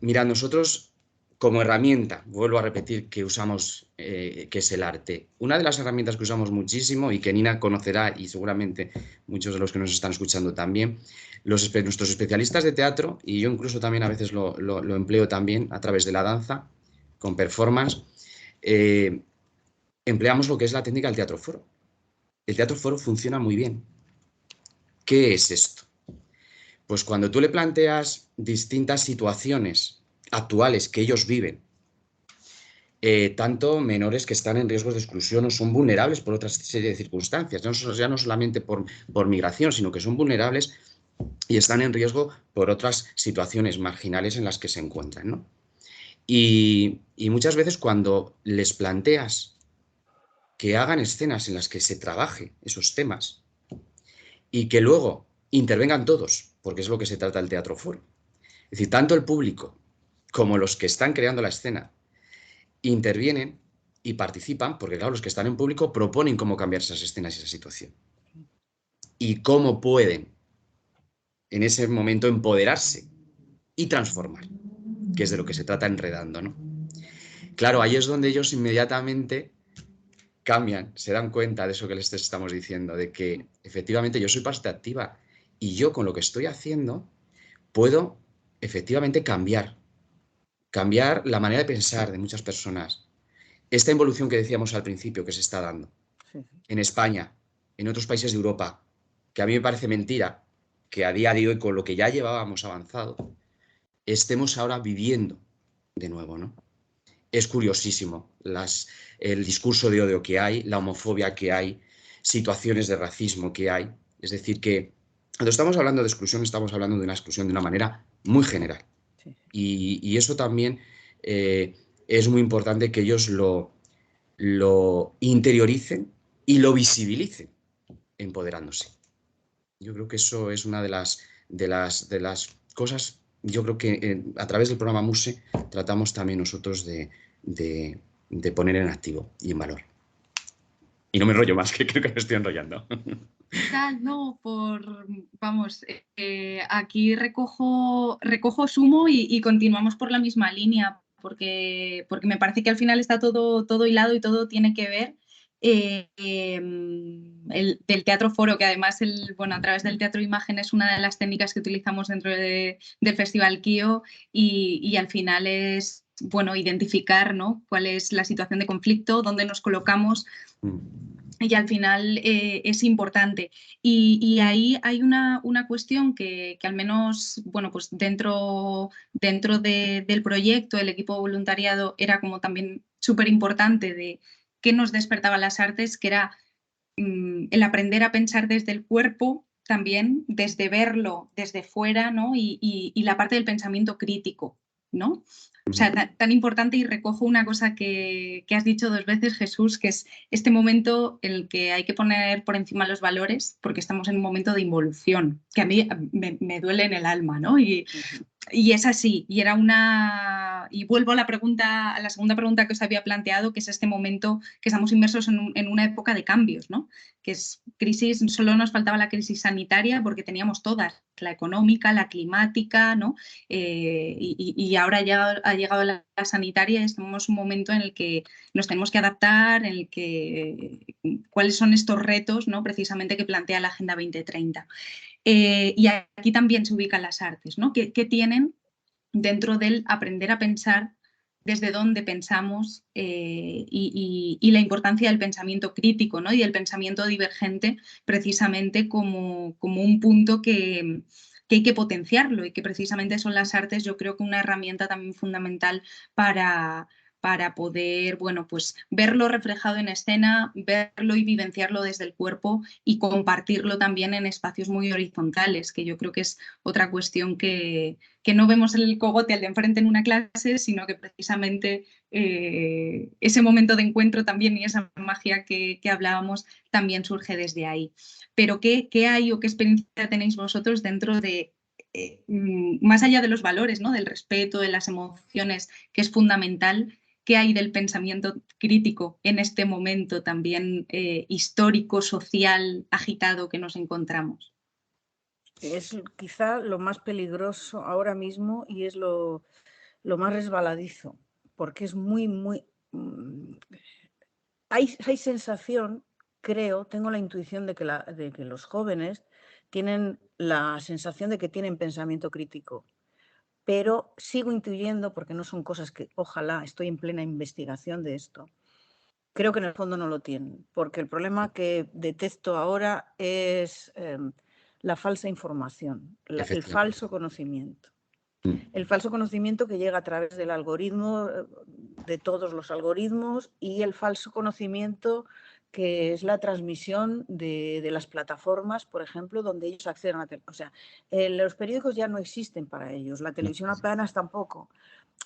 Mira, nosotros como herramienta, vuelvo a repetir que usamos, que es el arte. Una de las herramientas que usamos muchísimo y que Nina conocerá y seguramente muchos de los que nos están escuchando también, nuestros especialistas de teatro, y yo incluso también a veces lo empleo también a través de la danza, con performance, empleamos lo que es la técnica del teatro foro. El teatro foro funciona muy bien. ¿Qué es esto? Pues cuando tú le planteas distintas situaciones actuales que ellos viven, tanto menores que están en riesgos de exclusión o son vulnerables por otra serie de circunstancias, ya no solamente por migración, sino que son vulnerables y están en riesgo por otras situaciones marginales en las que se encuentran, ¿no? Y muchas veces cuando les planteas que hagan escenas en las que se trabaje esos temas y que luego intervengan todos, porque es lo que se trata el teatro foro. Es decir, tanto el público como los que están creando la escena intervienen y participan, porque claro, los que están en público proponen cómo cambiar esas escenas y esa situación. Y cómo pueden en ese momento empoderarse y transformar, que es de lo que se trata Enredando, ¿no? Claro, ahí es donde ellos inmediatamente cambian, se dan cuenta de eso que les estamos diciendo, de que efectivamente yo soy parte activa y yo con lo que estoy haciendo puedo efectivamente cambiar la manera de pensar de muchas personas. Esta involución que decíamos al principio que se está dando en España, en otros países de Europa, que a mí me parece mentira que a día de hoy con lo que ya llevábamos avanzado, estemos ahora viviendo de nuevo, ¿no? Es curiosísimo el discurso de odio que hay, la homofobia que hay, situaciones de racismo que hay. Es decir, que cuando estamos hablando de exclusión, estamos hablando de una exclusión de una manera muy general. Y eso también es muy importante que ellos lo interioricen y lo visibilicen, empoderándose. Yo creo que eso es una de las cosas, yo creo que a través del programa MUSE tratamos también nosotros de poner en activo y en valor. Y no me enrollo más, que creo que me estoy enrollando. No, vamos, aquí recojo sumo y continuamos por la misma línea, porque me parece que al final está todo hilado y todo tiene que ver. Del teatro foro, que además a través del teatro imagen es una de las técnicas que utilizamos dentro del Festival KIO y al final es identificar, ¿no?, cuál es la situación de conflicto, dónde nos colocamos. Y al final es importante. Y ahí hay una cuestión que al menos, pues dentro del proyecto, el equipo voluntariado era como también súper importante de qué nos despertaban las artes, que era el aprender a pensar desde el cuerpo también, desde verlo desde fuera, ¿no? Y la parte del pensamiento crítico, ¿no? O sea, tan importante, y recojo una cosa que has dicho 2 veces, Jesús, que es este momento en el que hay que poner por encima los valores, porque estamos en un momento de involución, que a mí me duele en el alma, ¿no? Y es así, y vuelvo a la segunda pregunta que os había planteado, que es este momento que estamos inmersos en una época de cambios, ¿no? Que es crisis, solo nos faltaba la crisis sanitaria porque teníamos todas, la económica, la climática, ¿no? Y ahora ya ha llegado la sanitaria y estamos en un momento en el que nos tenemos que adaptar, en el que cuáles son estos retos, ¿no?, precisamente que plantea la Agenda 2030. Y aquí también se ubican las artes, ¿no? ¿Qué tienen dentro del aprender a pensar, desde dónde pensamos y la importancia del pensamiento crítico, ¿no?, y del pensamiento divergente precisamente como un punto que hay que potenciarlo y que precisamente son las artes, yo creo que una herramienta también fundamental para para poder, bueno, pues verlo reflejado en escena, verlo y vivenciarlo desde el cuerpo y compartirlo también en espacios muy horizontales, que yo creo que es otra cuestión que no vemos el cogote al de enfrente en una clase, sino que precisamente ese momento de encuentro también y esa magia que hablábamos también surge desde ahí. Pero ¿qué hay o qué experiencia tenéis vosotros dentro de más allá de los valores, ¿no? Del respeto, de las emociones, que es fundamental? ¿Qué hay del pensamiento crítico en este momento también histórico, social, agitado que nos encontramos? Es quizá lo más peligroso ahora mismo y es lo más resbaladizo, porque es muy... Hay sensación, creo, tengo la intuición de que los jóvenes tienen la sensación de que tienen pensamiento crítico, pero sigo intuyendo, porque no son cosas que, ojalá, estoy en plena investigación de esto, creo que en el fondo no lo tienen, porque el problema que detecto ahora es la falsa información, el Efectivamente. falso conocimiento. El falso conocimiento que llega a través del algoritmo, de todos los algoritmos, y el falso conocimiento que es la transmisión de las plataformas, por ejemplo, donde ellos acceden a... O sea, los periódicos ya no existen para ellos, la televisión apenas tampoco.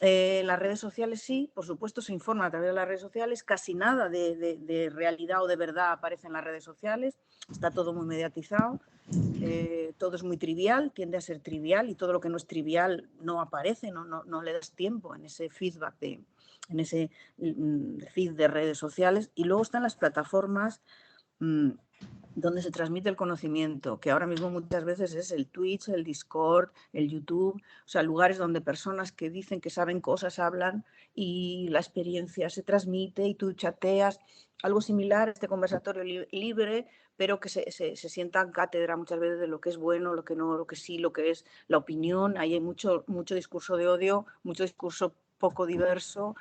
Las redes sociales sí, por supuesto se informan a través de las redes sociales, casi nada de realidad o de verdad aparece en las redes sociales, está todo muy mediatizado, todo es muy trivial, tiende a ser trivial y todo lo que no es trivial no aparece, no le das tiempo en ese feedback, en ese feed de redes sociales. Y luego están las plataformas donde se transmite el conocimiento, que ahora mismo muchas veces es el Twitch, el Discord, el YouTube, o sea, lugares donde personas que dicen que saben cosas hablan y la experiencia se transmite y tú chateas, algo similar a este conversatorio libre, pero que se sienta en cátedra muchas veces de lo que es bueno, lo que no, lo que sí, lo que es la opinión. Ahí hay mucho discurso de odio, mucho discurso poco diverso,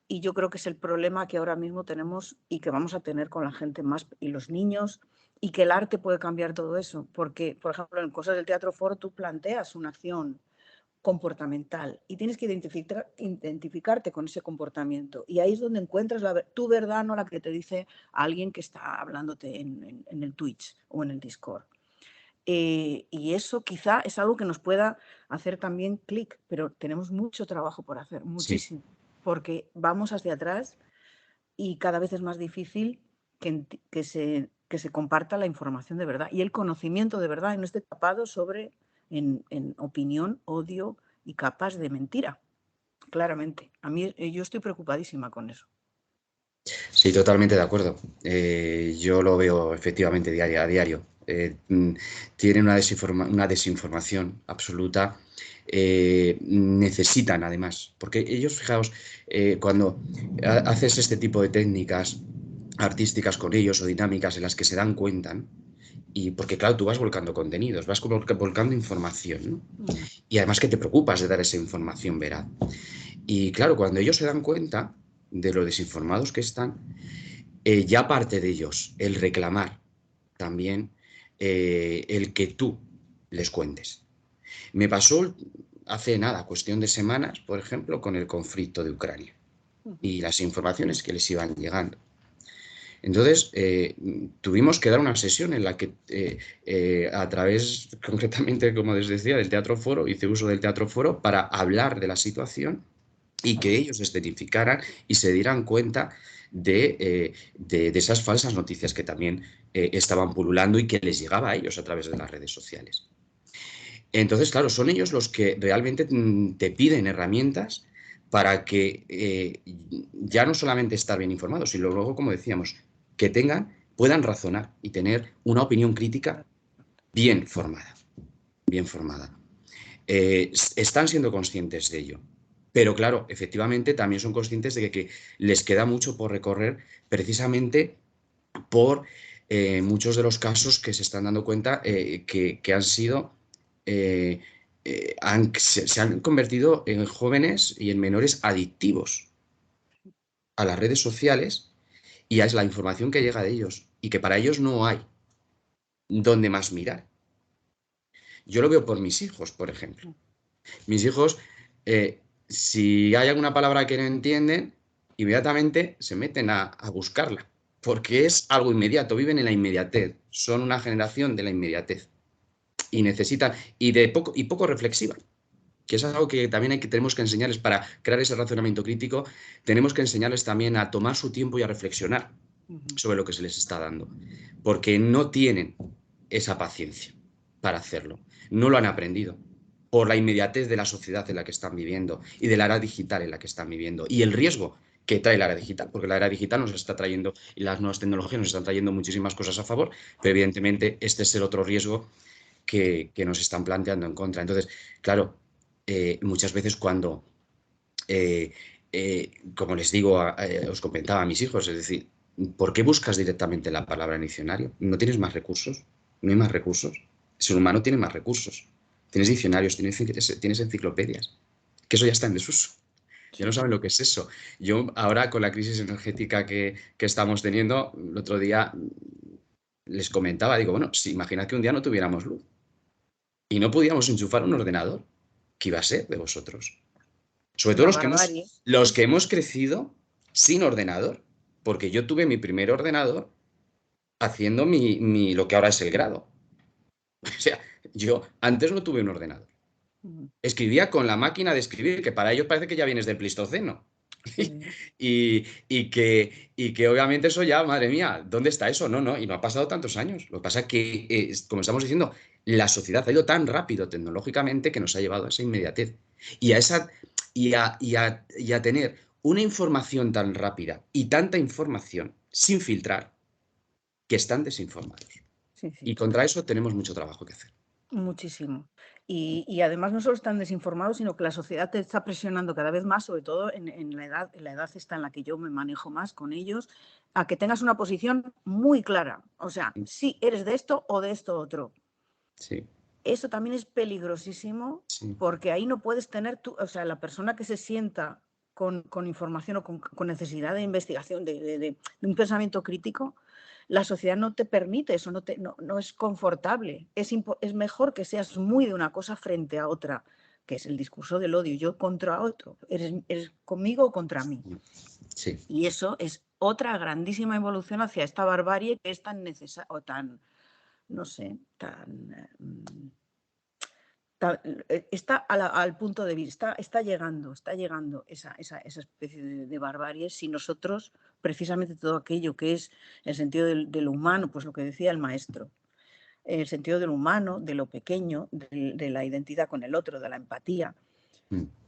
y yo creo que es el problema que ahora mismo tenemos y que vamos a tener con la gente más y los niños, y que el arte puede cambiar todo eso, porque, por ejemplo, en cosas del Teatro Foro tú planteas una acción comportamental y tienes que identificarte con ese comportamiento, y ahí es donde encuentras tu verdad, no la que te dice alguien que está hablándote en el Twitch o en el Discord. Y eso quizá es algo que nos pueda hacer también clic, pero tenemos mucho trabajo por hacer, Sí. muchísimo, porque vamos hacia atrás y cada vez es más difícil que se comparta la información de verdad y el conocimiento de verdad y no esté tapado en opinión, odio y capas de mentira, claramente. A mí, yo estoy preocupadísima con eso. Sí, totalmente de acuerdo. Yo lo veo efectivamente a diario. Tienen una desinformación absoluta. Necesitan además, porque ellos, fijaos, cuando haces este tipo de técnicas artísticas con ellos o dinámicas en las que se dan cuenta, ¿no? Y porque claro, tú vas volcando contenidos, vas volcando información, ¿no? Y además que te preocupas de dar esa información veraz. Y claro, cuando ellos se dan cuenta de lo desinformados que están, ya parte de ellos el reclamar también el que tú les cuentes. Me pasó hace nada, cuestión de semanas, por ejemplo, con el conflicto de Ucrania y las informaciones que les iban llegando. Entonces, tuvimos que dar una sesión en la que, a través, concretamente, como les decía, del Teatro Foro, hice uso del Teatro Foro para hablar de la situación y que ellos escenificaran y se dieran cuenta de esas falsas noticias que también estaban pululando y que les llegaba a ellos a través de las redes sociales. Entonces, claro, son ellos los que realmente te piden herramientas para que ya no solamente estar bien informados, sino luego, como decíamos, que puedan razonar y tener una opinión crítica bien formada, bien formada. Están siendo conscientes de ello. Pero claro, efectivamente también son conscientes de que les queda mucho por recorrer precisamente por muchos de los casos que se están dando cuenta que han sido, se han convertido en jóvenes y en menores adictivos a las redes sociales y a la información que llega de ellos y que para ellos no hay dónde más mirar. Yo lo veo por mis hijos, por ejemplo. Mis hijos si hay alguna palabra que no entienden, inmediatamente se meten a buscarla, porque es algo inmediato, viven en la inmediatez, son una generación de la inmediatez y necesitan, y poco reflexiva, que es algo que también tenemos que enseñarles para crear ese razonamiento crítico, tenemos que enseñarles también a tomar su tiempo y a reflexionar sobre lo que se les está dando, porque no tienen esa paciencia para hacerlo, no lo han aprendido por la inmediatez de la sociedad en la que están viviendo y de la era digital en la que están viviendo y el riesgo que trae la era digital, porque la era digital nos está trayendo y las nuevas tecnologías nos están trayendo muchísimas cosas a favor, pero evidentemente este es el otro riesgo que nos están planteando en contra. Entonces, claro, muchas veces cuando, como les digo, os comentaba a mis hijos, es decir, ¿por qué buscas directamente la palabra en diccionario? ¿No tienes más recursos? ¿No hay más recursos? El ser humano tiene más recursos. Tienes diccionarios, tienes enciclopedias, que eso ya está en desuso. Ya no saben lo que es eso. Yo ahora con la crisis energética que estamos teniendo, el otro día les comentaba, digo, bueno, si imaginad que un día no tuviéramos luz y no pudiéramos enchufar un ordenador, ¿qué iba a ser de vosotros? Sobre todo Una barbarie. los que hemos crecido sin ordenador, porque yo tuve mi primer ordenador haciendo lo que ahora es el grado. O sea, yo antes no tuve un ordenador. Escribía con la máquina de escribir, que para ellos parece que ya vienes del Pleistoceno. Sí. y que obviamente eso ya, madre mía, ¿dónde está eso? No, y no ha pasado tantos años. Lo que pasa es que, como estamos diciendo, la sociedad ha ido tan rápido tecnológicamente que nos ha llevado a esa inmediatez y a tener una información tan rápida y tanta información sin filtrar que están desinformados. Sí, sí. Y contra eso tenemos mucho trabajo que hacer. Muchísimo. Y además no solo están desinformados, sino que la sociedad te está presionando cada vez más, sobre todo en la edad esta en la que yo me manejo más con ellos, a que tengas una posición muy clara. O sea, si eres de esto o de esto otro. Sí. Eso también es peligrosísimo, Sí. porque ahí no puedes tener o sea, la persona que se sienta con información o con necesidad de investigación, de un pensamiento crítico, la sociedad no te permite eso, no es confortable. Es mejor que seas muy de una cosa frente a otra, que es el discurso del odio, yo contra otro, eres conmigo o contra mí. Sí. Y eso es otra grandísima evolución hacia esta barbarie que es tan necesaria, o tan, no sé, está al punto de vista, está llegando esa especie de barbarie si nosotros, precisamente todo aquello que es el sentido de lo humano, pues lo que decía el maestro, el sentido de lo humano, de lo pequeño, de la identidad con el otro, de la empatía.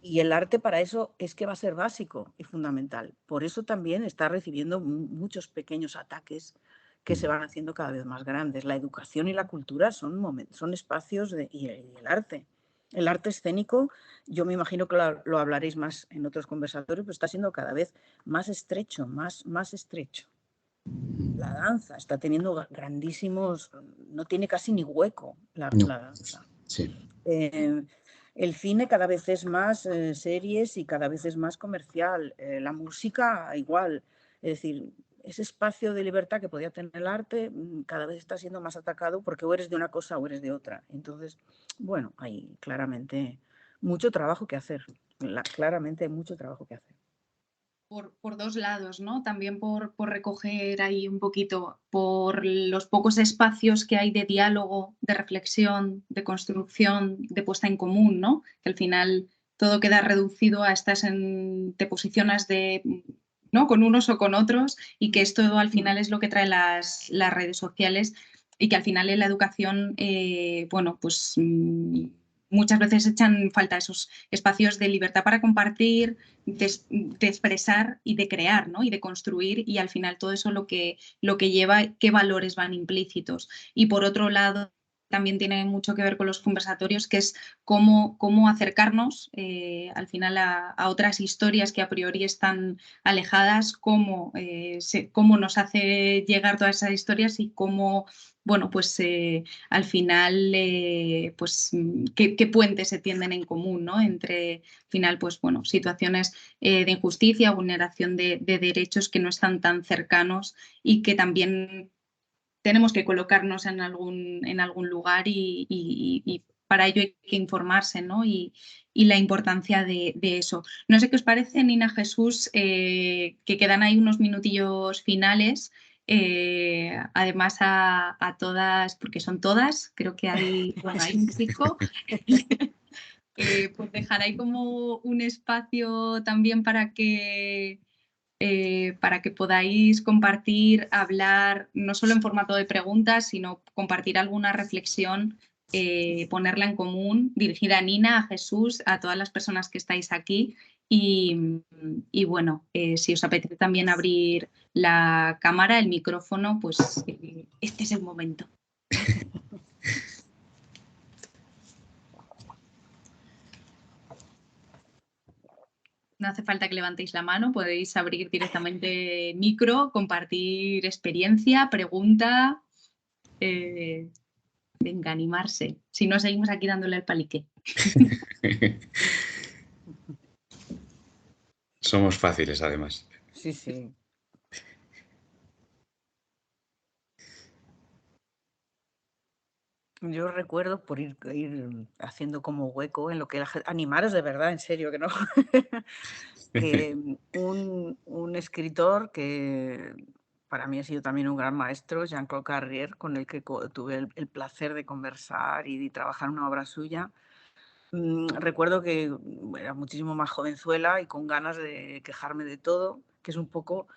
Y el arte para eso es que va a ser básico y fundamental. Por eso también está recibiendo muchos pequeños ataques que se van haciendo cada vez más grandes. La educación y la cultura son espacios y el arte. El arte escénico, yo me imagino que lo hablaréis más en otros conversatorios, pero está siendo cada vez más estrecho, más estrecho. La danza está teniendo grandísimos, no tiene casi ni hueco la danza. Sí. El cine cada vez es más series y cada vez es más comercial. La música igual. Es decir, ese espacio de libertad que podía tener el arte cada vez está siendo más atacado porque o eres de una cosa o eres de otra. Entonces, bueno, hay claramente mucho trabajo que hacer. Claramente hay mucho trabajo que hacer. Por dos lados, ¿no? También por recoger ahí un poquito, por los pocos espacios que hay de diálogo, de reflexión, de construcción, de puesta en común, ¿no? Que al final todo queda reducido a te posicionas ¿no? Con unos o con otros, y que esto al final es lo que trae las redes sociales, y que al final en la educación, bueno, pues muchas veces echan falta esos espacios de libertad para compartir, de expresar y de crear, ¿no? Y de construir, y al final todo eso lo que lleva, qué valores van implícitos. Y por otro lado, también tiene mucho que ver con los conversatorios, que es cómo acercarnos al final a otras historias que a priori están alejadas, cómo nos hace llegar todas esas historias y cómo, bueno, pues al final, pues qué puentes se tienden en común, ¿no? Entre, al final, pues bueno, situaciones de injusticia, vulneración de derechos que no están tan cercanos y que también tenemos que colocarnos en algún lugar y para ello hay que informarse, ¿no? Y la importancia de eso. No sé qué os parece, Nina, Jesús, que quedan ahí unos minutillos finales. Además a todas, porque son todas, creo que hay un chico, pues dejar ahí como un espacio también para que podáis compartir, hablar, no solo en formato de preguntas, sino compartir alguna reflexión, ponerla en común, dirigida a Nina, a Jesús, a todas las personas que estáis aquí. Y bueno, si os apetece también abrir la cámara, el micrófono, pues este es el momento. No hace falta que levantéis la mano, podéis abrir directamente micro, compartir experiencia, pregunta. Venga, animarse. Si no, seguimos aquí dándole el palique. Somos fáciles, además. Sí, sí. Yo recuerdo por ir haciendo como hueco en lo que animaros de verdad, en serio, que no. Que un escritor que para mí ha sido también un gran maestro, Jean-Claude Carrière, con el que tuve el placer de conversar y de trabajar una obra suya. Recuerdo que era muchísimo más jovenzuela y con ganas de quejarme de todo, que es un poco,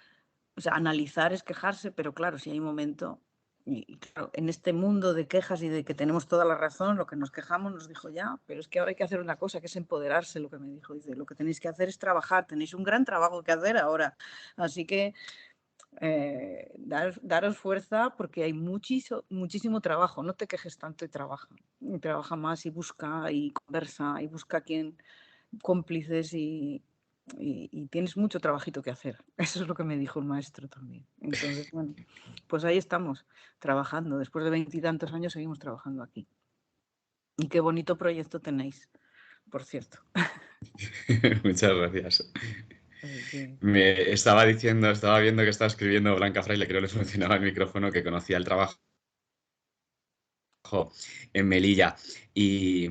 o sea, analizar es quejarse, pero claro, si hay un momento, y claro, en este mundo de quejas y de que tenemos toda la razón, lo que nos quejamos nos dijo ya, pero es que ahora hay que hacer una cosa, que es empoderarse, lo que me dijo, dice, lo que tenéis que hacer es trabajar, tenéis un gran trabajo que hacer ahora, así que daros fuerza porque hay muchísimo trabajo, no te quejes tanto y trabaja más y busca y conversa y busca cómplices y tienes mucho trabajito que hacer. Eso es lo que me dijo el maestro también. Entonces, bueno, pues ahí estamos, trabajando. Después de 20 y tantos años seguimos trabajando aquí. Y qué bonito proyecto tenéis, por cierto. Muchas gracias. Sí. Me estaba viendo que estaba escribiendo Blanca Fraile, creo que le funcionaba el micrófono, que conocía el trabajo en Melilla. Y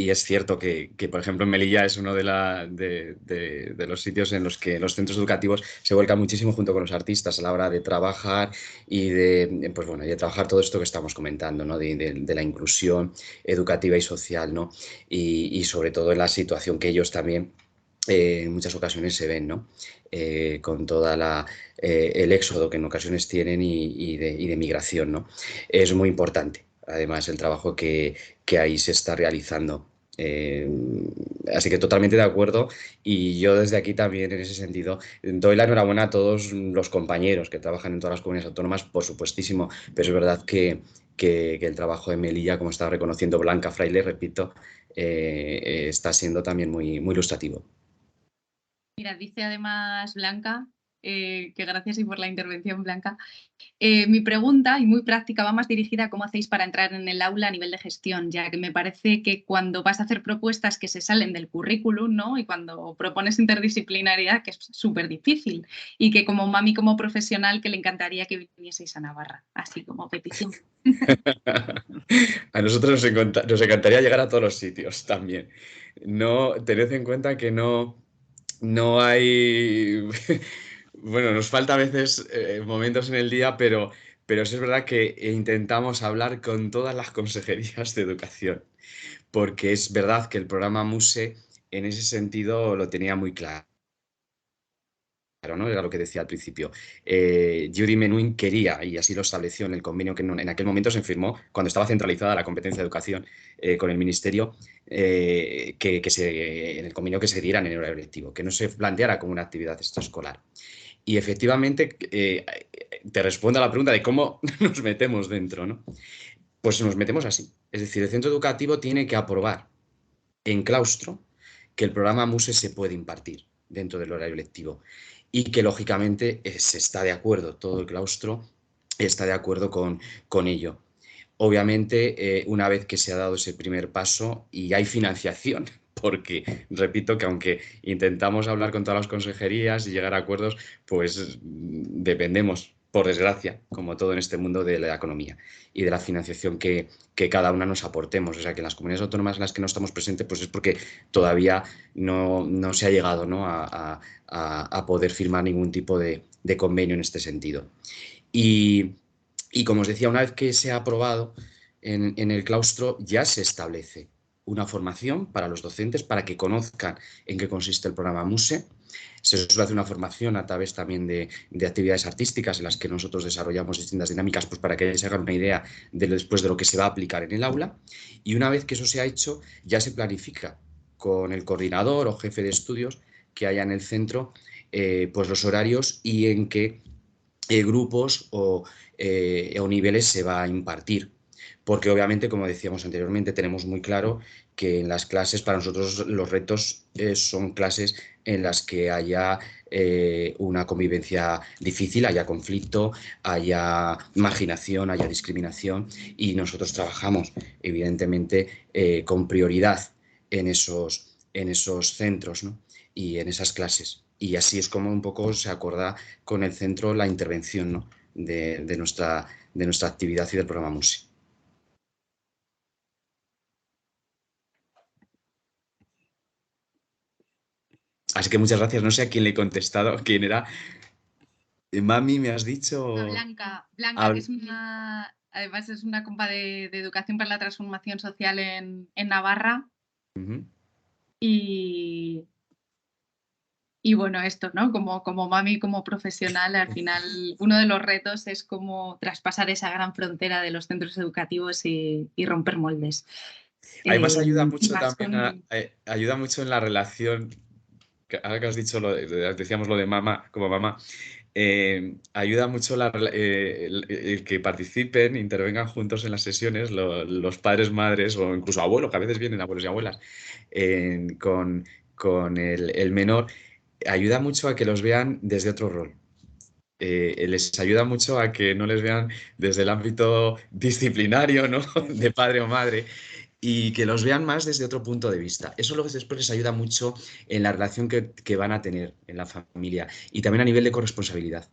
es cierto que, por ejemplo, en Melilla es uno de los sitios en los que los centros educativos se vuelcan muchísimo junto con los artistas a la hora de trabajar y pues bueno, y de trabajar todo esto que estamos comentando, ¿no? De la inclusión educativa y social, ¿no? Y sobre todo en la situación que ellos también en muchas ocasiones se ven, ¿no? Con toda el éxodo que en ocasiones tienen y de migración, ¿no? Es muy importante, además, el trabajo que ahí se está realizando. Eh, Así que totalmente de acuerdo y yo desde aquí también en ese sentido doy la enhorabuena a todos los compañeros que trabajan en todas las comunidades autónomas, por supuestísimo, pero es verdad que el trabajo de Melilla, como estaba reconociendo Blanca Fraile, repito, está siendo también muy, muy ilustrativo. Mira, dice además Blanca, que gracias y por la intervención, Blanca. Mi pregunta, y muy práctica, va más dirigida a cómo hacéis para entrar en el aula a nivel de gestión, ya que me parece que cuando vas a hacer propuestas que se salen del currículum, ¿no? Y cuando propones interdisciplinariedad, que es súper difícil, y que como mami, como profesional, que le encantaría que vinieseis a Navarra, así como petición. A nosotros nos encantaría llegar a todos los sitios también. No, tened en cuenta que no hay. Bueno, nos falta a veces momentos en el día, pero sí es verdad que intentamos hablar con todas las consejerías de educación, porque es verdad que el programa MUSE en ese sentido lo tenía muy claro. ¿No? Era lo que decía al principio. Judy Menuhin quería, y así lo estableció en el convenio que en aquel momento se firmó, cuando estaba centralizada la competencia de educación con el Ministerio, en el convenio que se diera en el horario lectivo, que no se planteara como una actividad extraescolar. Y efectivamente, te respondo a la pregunta de cómo nos metemos dentro, ¿no? Pues nos metemos así. Es decir, el centro educativo tiene que aprobar en claustro que el programa MUSE se puede impartir dentro del horario lectivo y que lógicamente se está de acuerdo, todo el claustro está de acuerdo con ello. Obviamente, una vez que se ha dado ese primer paso y hay financiación, porque repito que aunque intentamos hablar con todas las consejerías y llegar a acuerdos, pues dependemos por desgracia, como todo en este mundo de la economía y de la financiación que cada una nos aportemos. O sea, que en las comunidades autónomas en las que no estamos presentes, pues es porque todavía no se ha llegado, ¿no?, a poder firmar ningún tipo de convenio en este sentido. Y como os decía, una vez que se ha aprobado en el claustro, ya se establece una formación para los docentes para que conozcan en qué consiste el programa MUSE. Se suele hacer una formación a través también de actividades artísticas en las que nosotros desarrollamos distintas dinámicas, pues para que se hagan una idea después de lo que se va a aplicar en el aula. Y una vez que eso se ha hecho, ya se planifica con el coordinador o jefe de estudios que haya en el centro, pues los horarios y en qué grupos o niveles se va a impartir. Porque obviamente, como decíamos anteriormente, tenemos muy claro que en las clases, para nosotros los retos son clases en las que haya una convivencia difícil, haya conflicto, haya marginación, haya discriminación, y nosotros trabajamos evidentemente con prioridad en esos centros, ¿no?, y en esas clases. Y así es como un poco se acuerda con el centro la intervención, ¿no?, de nuestra actividad y del programa MUSE. Así que muchas gracias. No sé a quién le he contestado, quién era. Mami, me has dicho. Blanca, Ah, que además es una compa de Educación para la Transformación Social en Navarra. Y bueno, esto, ¿no? Como mami, como profesional, al final uno de los retos es cómo traspasar esa gran frontera de los centros educativos y romper moldes. Además ayuda mucho más también, ayuda mucho en la relación, ahora que has dicho, decíamos lo de mamá, como mamá, ayuda mucho el que participen, intervengan juntos en las sesiones, los padres, madres o incluso abuelos, que a veces vienen abuelos y abuelas, con el menor, ayuda mucho a que los vean desde otro rol. Les ayuda mucho a que no les vean desde el ámbito disciplinario, ¿no?, de padre o madre, y que los vean más desde otro punto de vista. Eso luego después les ayuda mucho en la relación que van a tener en la familia y también a nivel de corresponsabilidad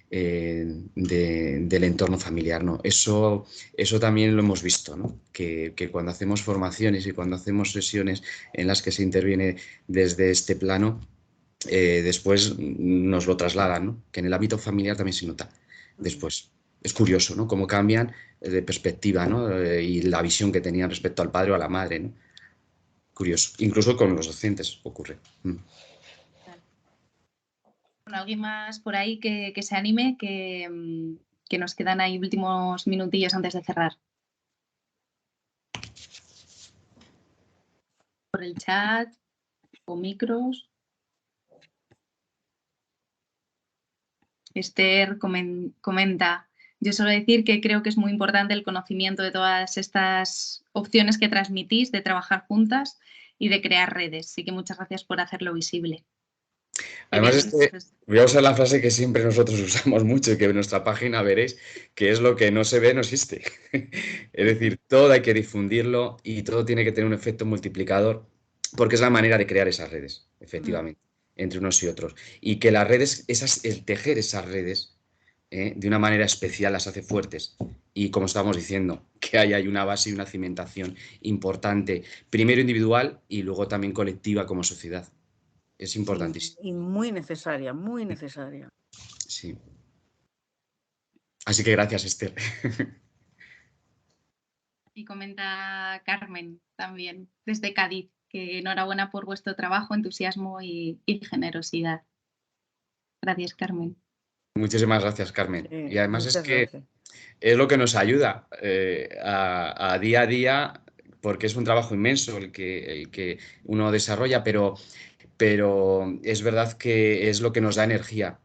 del entorno familiar, ¿no? Eso también lo hemos visto, ¿no?, que cuando hacemos formaciones y cuando hacemos sesiones en las que se interviene desde este plano, después nos lo trasladan, ¿no?, que en el ámbito familiar también se nota después. Es curioso, ¿no?, cómo cambian de perspectiva, ¿no?, y la visión que tenían respecto al padre o a la madre, ¿no? Curioso. Incluso con los docentes ocurre. Bueno, ¿alguien más por ahí que se anime? Que nos quedan ahí últimos minutillos antes de cerrar. Por el chat o micros. Esther comenta: yo suelo decir que creo que es muy importante el conocimiento de todas estas opciones que transmitís, de trabajar juntas y de crear redes. Así que muchas gracias por hacerlo visible. Además, voy a usar la frase que siempre nosotros usamos mucho y que en nuestra página veréis, que es: lo que no se ve no existe. Es decir, todo hay que difundirlo y todo tiene que tener un efecto multiplicador, porque es la manera de crear esas redes, efectivamente, entre unos y otros. Y que las redes, el tejer esas redes de una manera especial las hace fuertes. Y como estábamos diciendo, que hay una base y una cimentación importante, primero individual y luego también colectiva como sociedad. Es importantísimo. Sí, y muy necesaria, muy necesaria. Sí. Así que gracias, Esther. Y comenta Carmen también, desde Cádiz, que enhorabuena por vuestro trabajo, entusiasmo y generosidad. Gracias, Carmen. Muchísimas gracias, Carmen. Y además es que gracias. Es lo que nos ayuda a día a día, porque es un trabajo inmenso el que uno desarrolla, pero es verdad que es lo que nos da energía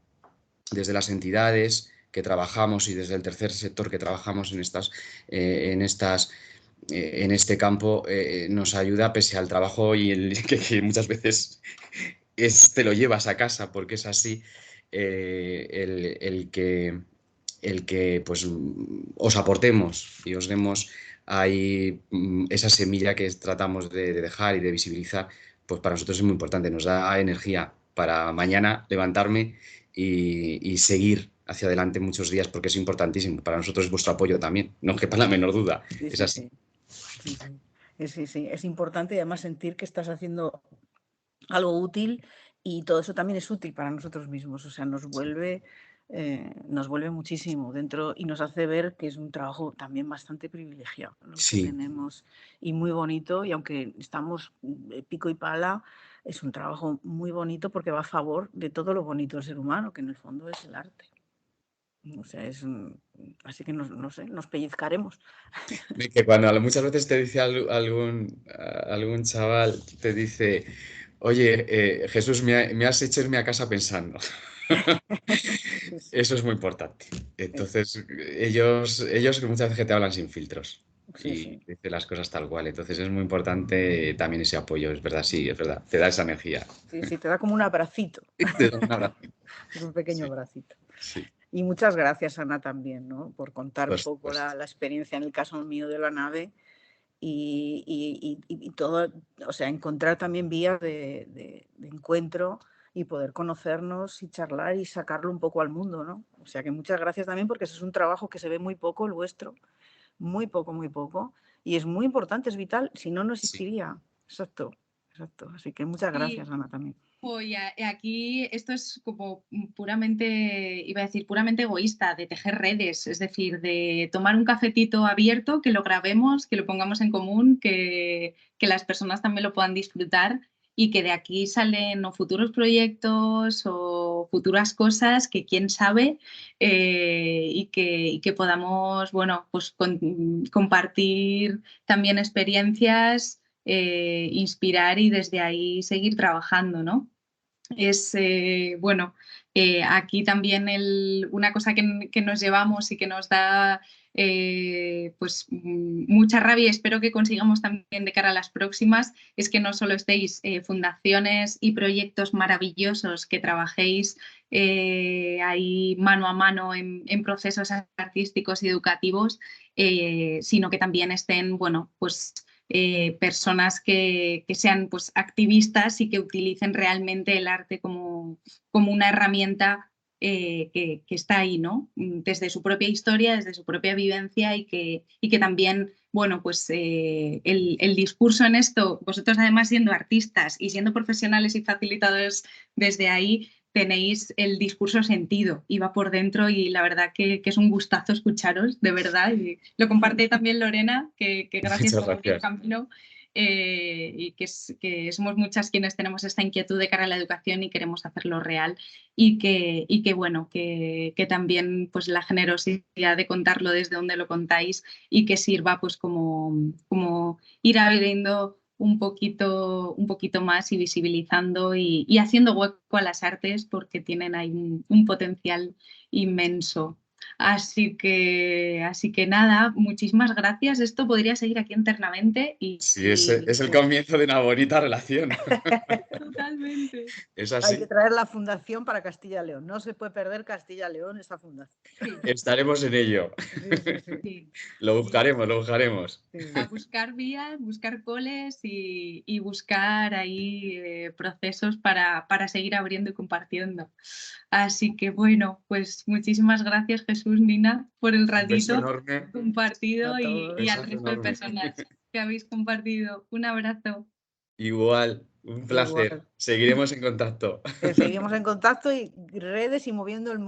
desde las entidades que trabajamos y desde el tercer sector que trabajamos en este campo, nos ayuda pese al trabajo y que muchas veces te lo llevas a casa, porque es así, el que pues os aportemos y os demos ahí esa semilla que tratamos de dejar y de visibilizar, pues para nosotros es muy importante, nos da energía para mañana levantarme y seguir hacia adelante muchos días porque es importantísimo. Para nosotros es vuestro apoyo también, no quepa la menor duda. Sí, Es sí, así. sí. Sí. Es importante y además sentir que estás haciendo algo útil y todo eso también es útil para nosotros mismos. O sea, nos vuelve muchísimo dentro y nos hace ver que es un trabajo también bastante privilegiado, ¿no? Que Sí, tenemos y muy bonito, y aunque estamos pico y pala, es un trabajo muy bonito porque va a favor de todo lo bonito del ser humano, que en el fondo es el arte. O sea, así que no sé, nos pellizcaremos. que cuando muchas veces te dice algún chaval, te dice, oye, Jesús, me has hecho irme a casa pensando. Sí. Eso es muy importante. Entonces, ellos muchas veces te hablan sin filtros y Sí. dicen las cosas tal cual. Entonces, es muy importante también ese apoyo, es verdad, sí, es verdad. Te da esa energía. Sí, te da como un abracito. Te da un abrazo. Es un pequeño Sí, abracito. sí, Y muchas gracias, Ana, también, ¿no? Por contar por un poco supuesto. la experiencia en el caso mío de la nave y todo, o sea, encontrar también vías de encuentro y poder conocernos y charlar y sacarlo un poco al mundo, ¿no? O sea que muchas gracias también porque ese es un trabajo que se ve muy poco, el vuestro, muy poco, y es muy importante, es vital, si no, no Sí. existiría. Exacto. Así que muchas gracias, Ana, también. Y aquí esto es como puramente, iba a decir, puramente egoísta, de tejer redes, es decir, de tomar un cafetito abierto, que lo grabemos, que lo pongamos en común, que las personas también lo puedan disfrutar y que de aquí salen o futuros proyectos o futuras cosas que quién sabe, y que podamos, bueno, pues compartir también experiencias, inspirar y desde ahí seguir trabajando, ¿no? Es, bueno, aquí también una cosa que nos llevamos y que nos da pues mucha rabia, y espero que consigamos también de cara a las próximas, es que no solo estéis fundaciones y proyectos maravillosos, que trabajéis ahí mano a mano en procesos artísticos y educativos, sino que también estén, bueno, pues personas que sean pues, activistas y que utilicen realmente el arte como una herramienta que está ahí, ¿no? Desde su propia historia, desde su propia vivencia y que también, bueno, pues el discurso en esto, vosotros además siendo artistas y siendo profesionales y facilitadores desde ahí, tenéis el discurso sentido y va por dentro, y la verdad que es un gustazo escucharos, de verdad, y lo comparte también Lorena, que gracias Muchas por abrir gracias. camino, y que somos muchas quienes tenemos esta inquietud de cara a la educación y queremos hacerlo real, y que bueno, que también pues la generosidad de contarlo desde donde lo contáis y que sirva pues como ir abriendo un poquito más y visibilizando y haciendo hueco a las artes, porque tienen ahí un potencial inmenso. Así que nada, muchísimas gracias. Esto podría seguir aquí internamente Sí, es el comienzo de una bonita relación. Totalmente. Es Hay que así. traer la fundación para Castilla y León. No se puede perder Castilla y León esa fundación. Sí, Estaremos en ello. sí. Lo buscaremos, lo buscaremos. A buscar vías, buscar coles y buscar ahí procesos para seguir abriendo y compartiendo. Así que bueno, pues muchísimas gracias, Jesús, Nina, por el Un beso ratito enorme. compartido A y todos. al Besazo resto de enorme. personas que habéis compartido. Un abrazo. Igual, un placer. Igual. Seguiremos en contacto. Seguimos en contacto y redes y moviendo el